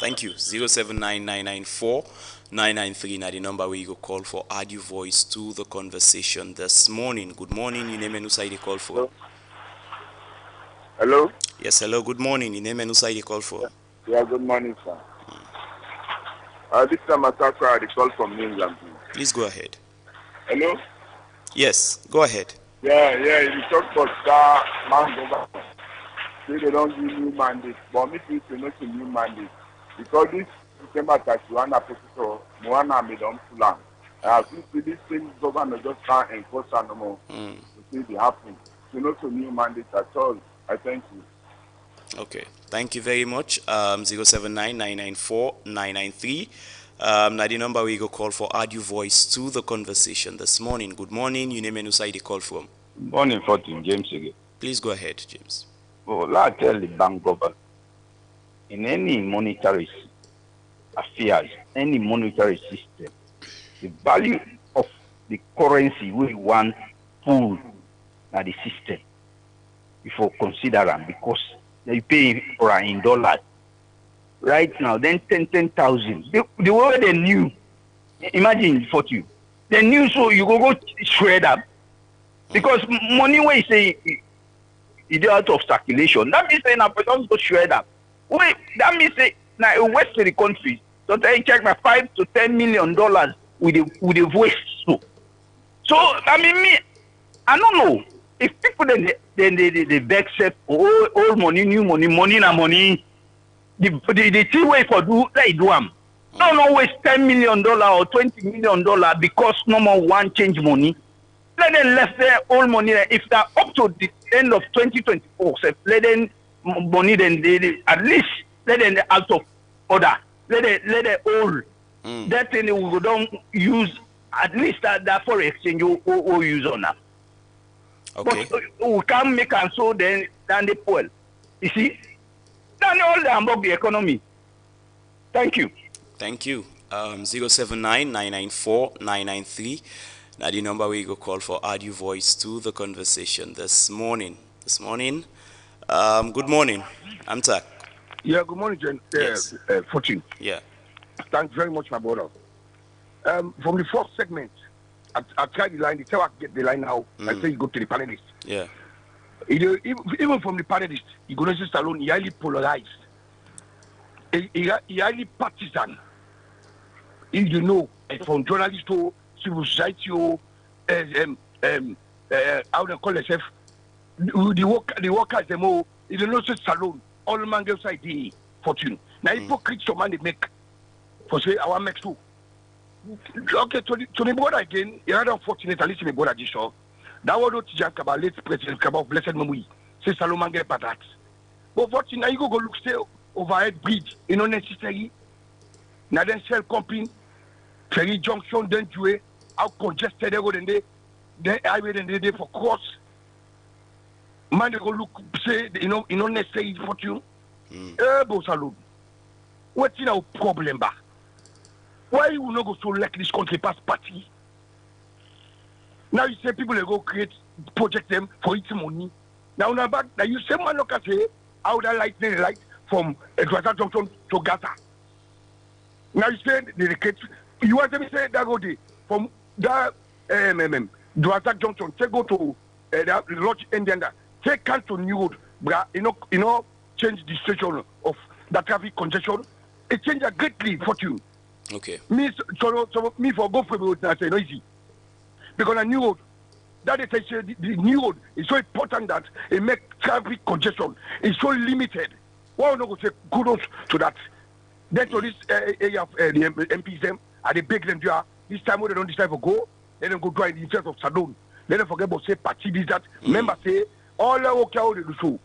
Thank you. 079-994-993 now the number where you go call for add your voice to the conversation this morning. Good morning. Your name and who side you call for? Hello? Yes, hello. Good morning. Your name and who side you call for? Yeah, good morning, sir. This time I call from England. Please go ahead. Hello? Yes, go ahead. Yeah, you talk about Star Mango. They don't give new mandate, but me too to not a new mandate. Because this December 31, Professor Moana made on plan. I think this thing government just can't enforce no more. To see it happen. So not a new mandate at all. I thank you. Okay, thank you very much. 079-994-993. Now the number we go call for add your voice to the conversation this morning. Good morning. Your name and who side you call from? Morning, 14, James again. Please go ahead, James. Well, I tell the bank governor, in any monetary affairs, any monetary system, the value of the currency we want pull at the system before consider them because they pay for in dollars. Right now, then 10,000. The way they knew, imagine 40. They knew so you go shred up because money where you say it's out of circulation. That means saying don't go shred up. Wait, that means say now west of the country, so they check my $5 to $10 million with the voice so. So I mean me, I don't know if people then they vex old money, new money, money na money. The two way for do they do them. Don't always $10 million or $20 million because no more one change money. Let them left their old money. If they're up to the end of 2024, let them money then they at least let them out of order. Let them old. That thing we don't use at least that for exchange we use on that. Okay. But we can't make and so then the poor. You see? Then all the Hamburg the economy. Thank you. Thank you. 079-994-993. Now the number we go call for add your voice to the conversation this morning. Good morning. I'm Tak. Yeah, good morning, Jen. Yes. Fortune. Yeah. Thanks very much, my brother. From the first segment, I tried the line. They tell I get the line now. I say you go to the panelist. Yeah. Even from the panelist, you go to Salon, he highly polarized. He highly partisan. If you know, from journalists to civil society, how they call themselves, the workers, them all, you know, Salon, all man girls side the Fortune. Now, hypocrite some man they make for say, I want make too. Okay, to the brother again, you are unfortunate, at least my brother this show. That was not just about late President Kabal, blessed memory. Say Salomon get patat. But Fortune, now you go look still overhead bridge, you know, necessary. Now then Shell company, Ferry Junction, then Jue, how congested they go then highway then they for cross. Man, they go look, say, you know necessary Fortune. Bo Salon. What's in our problem, ba? Why you not go so like this country pass party? Now you say people they go create project them for its money. Now back now you say man look at say how that light from Edward Junction to Gaza. Now you say they create you want me say that go there from that Edward Junction take go to that Lodge Indian take to New Road, you know change the situation of the traffic congestion. It change greatly Fortune. Okay. Me so me for go for road I say no easy. Because a new road, that is the new road is so important that it makes traffic congestion. It's so limited. Why not go say kudos to that? Then to this area of the MPs them, and they beg them to this time when they don't decide to go, let them go drive the interest of Salon. Let them forget about say party this that. Remember say all the work out they do so.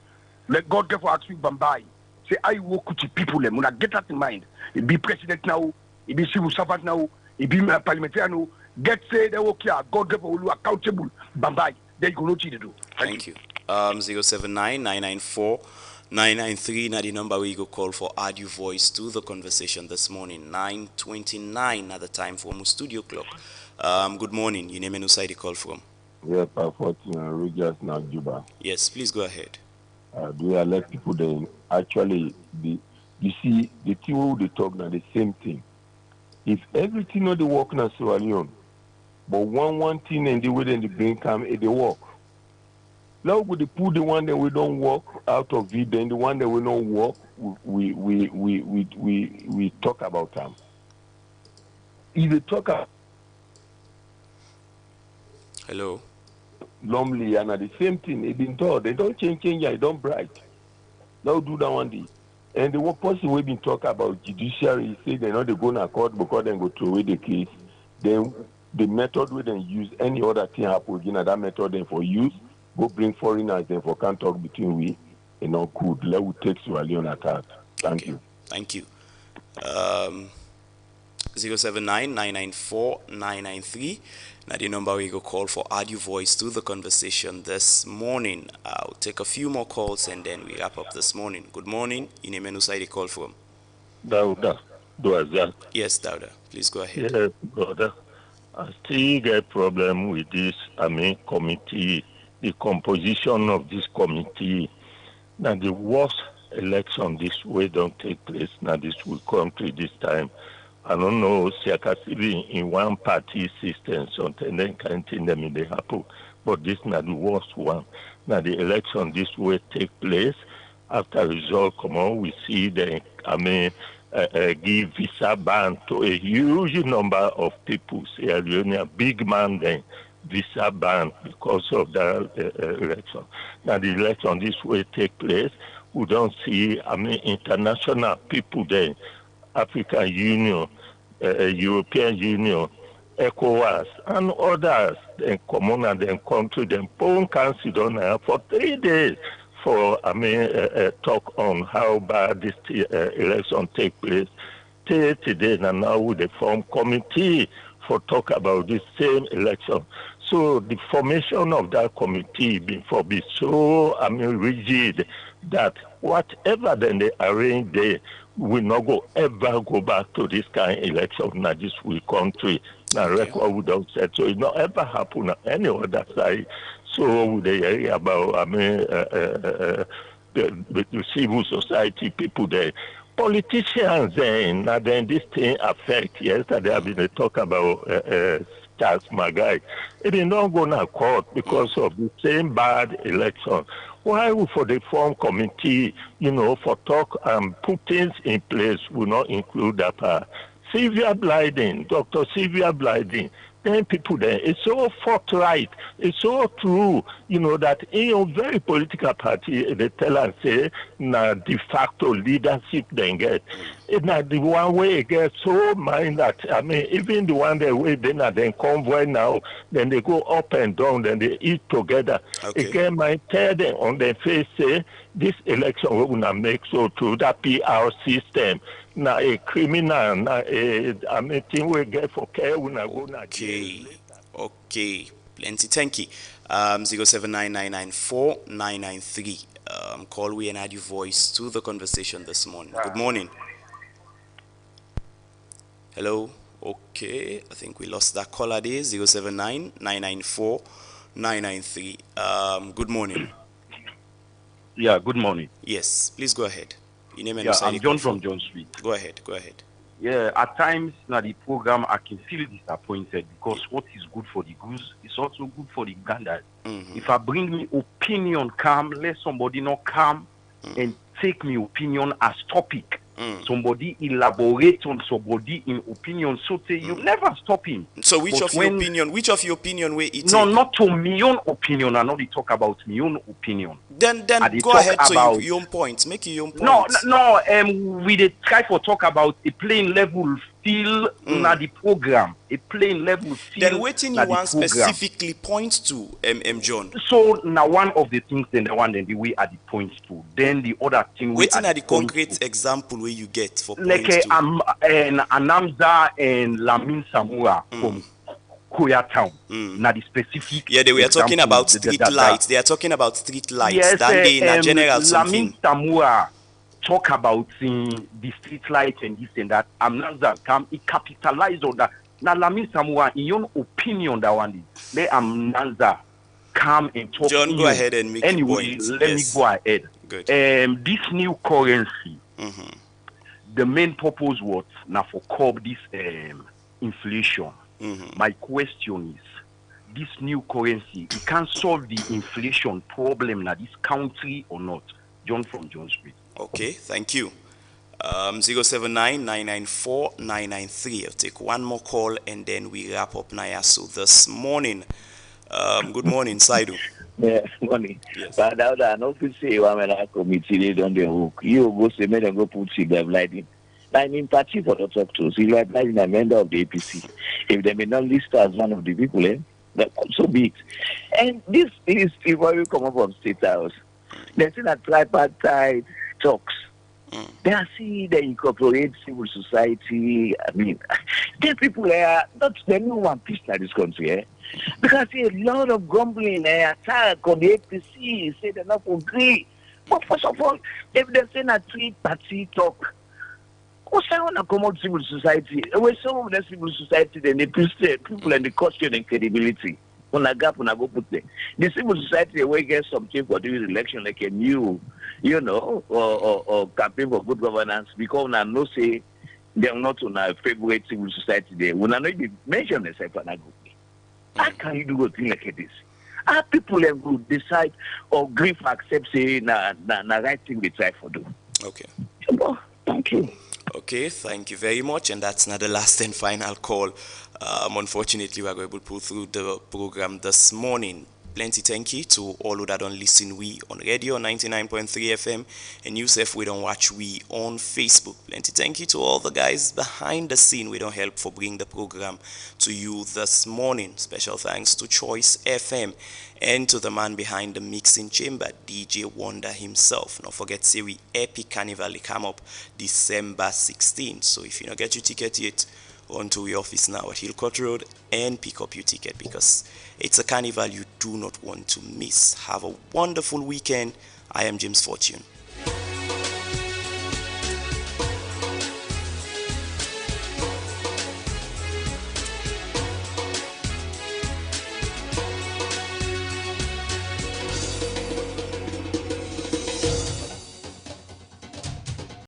Let God get for asking Bambai. Say I work with the people them. When I get that in mind, it be president now, it be civil servant now, it be parliamentarian now. Get say they okay, God give you accountable. Bambai, then you go know what to do. Thank you. 079-994-993. Now the number where you go call for add your voice to the conversation this morning. 9:29 at the time for my studio clock. Good morning. You name and who the call from? Yeah, Fortune and Rogers now Juba. Yes, please go ahead. Do you elect people then? Actually, you see the two they talk now the same thing. If everything not the work now so alone. But one thing and the way then the brain come, they work. Now we put the one that we don't work out of it, then the one that we don't work, we talk about them. If they talk about hello, normally and the same thing, they been told they don't change, they don't bright. Now do that one day. And the one person we've been talking about judiciary say they know they go to court because they go throw away the case. Then the method we then use any other thing happen again, that method then for use, go bring foreigners then for can't talk between we and not could. Let we take to a LEONE attack. Thank you. Thank you. 079-994-993. Now the number we go call for add your voice to the conversation this morning. I'll take a few more calls and then we wrap up this morning. Good morning. You name and who the call from? Dauda. Yes, Dauda. Please go ahead. Yes, brother. I still get problem with this, committee, the composition of this committee. Now, the worst election this way don't take place. Now, this will come to this time. I don't know, Siakasibi in one party system, something then can't think them in the happen. But this is not the worst one. Now, the election this way take place. After result come on, we see the, give visa ban to a huge number of people. Sierra Leone, a big man then, visa ban because of the election. Now the election this way take place, we don't see, international people there, African Union, European Union, ECOWAS, and others, then come on and then come to them, phone council on for 3 days. For talk on how bad this election take place. Today and now with the form committee for talk about this same election. So the formation of that committee before be so rigid that whatever then they arrange there will not go ever go back to this kind of election now this we country. Now record we don't set so it not ever happen on any other side. So they area about the civil society people there. Politicians then this thing affect. Yesterday I've been talk about Charles Magai. It did not go to court because of the same bad election. Why we for the form committee, for talk and put things in place will not include that part. Sylvia Blyden, Dr. Sylvia Blyden, then people there, it's so forthright, it's so true, that in a very political party, they tell and say, na de facto leadership they get. It's not the one way it gets so mind that, even the one that way then convoy now, then they go up and down, then they eat together. Again, my tell them on their face, say, this election we will not make so through that PR system. Now a criminal, now thing we get for care, we not go na jail. Okay, plenty. Thank you. 07999949993. Call we and add your voice to the conversation this morning. Good morning. Hello. Okay, I think we lost that caller there. 079994993. Good morning. Yeah, good morning. Yes, please go ahead. Your name and Yeah, I'm John from John Street. Go ahead. Yeah, at times now the program I can feel disappointed because what is good for the goose is also good for the gander. If I bring me opinion come, let somebody not come and take me opinion as topic. Somebody elaborate on somebody in opinion, so you never stop him. So which of your opinion where it No, not to my own opinion. I know they talk about my own opinion. Then go ahead to your own point. Make your own point. No, we dey try for talk about a playing level still na the program. A playing level still. Then waiting you want specifically point to John. So now one of the things then the way at the points to. Then the other thing waiting at the concrete example where you get for like Anamza and Lamin Samura from Koya Town. Now the specific. Yeah, they were talking about street lights. They are talking about street lights. Yes, general Lamin Samura talk about the street lights and this and that. Anamza come he capitalize on that. Now Lamin Samura, in your opinion, that one is let Anamza come and talk. John, go ahead and make anyway. Your point. Let me go ahead. Good. This new currency. The main purpose was now for curb this inflation. My question is, this new currency, it can solve the inflation problem in this country or not? John from John Street. Okay, thank you. 07999949993. I'll take one more call and then we wrap up Nayasu this morning. Good morning, Saidu. Yeah, morning. Yes. But now that I know to say one man committee they don't the hook. You go say me them go put Sylvia Blyden. I mean party for the talk to Sylvia Blyden, a member of the APC. If they may not list as one of the people, that so be it. And this is before we come up from State House. There's in a tripartite talks. They are see they incorporate civil society. I mean, the people are not they no one peace in this country, because a lot of grumbling attack on the APC, say they're not agree. But first of all, if they say a three-party talk, what's I want to come out civil society? When some of the civil society then they people and the question and credibility. On a gap, on a go put there. The civil society will get something for this election like a new, or campaign for good governance because I know say they're not on a favorite civil society there. When I know you mention the second group. How can you do a thing like this? How people will decide or agree for accept say na right thing we try for do. Okay. Thank you. Okay, thank you very much. And that's not the last and final call. Unfortunately, we are able to pull through the program this morning. Plenty thank you to all who that don't listen we on radio 99.3 FM and Yusef we don't watch we on Facebook. Plenty thank you to all the guys behind the scene we don't help for bring the program to you this morning. Special thanks to Choice FM and to the man behind the mixing chamber, DJ Wonder himself. Don't forget say we Epic Carnival come up December 16th. So if you don't get your ticket yet, on to your office now at Hillcourt Road and pick up your ticket because it's a carnival you do not want to miss. Have a wonderful weekend. I am James Fortune.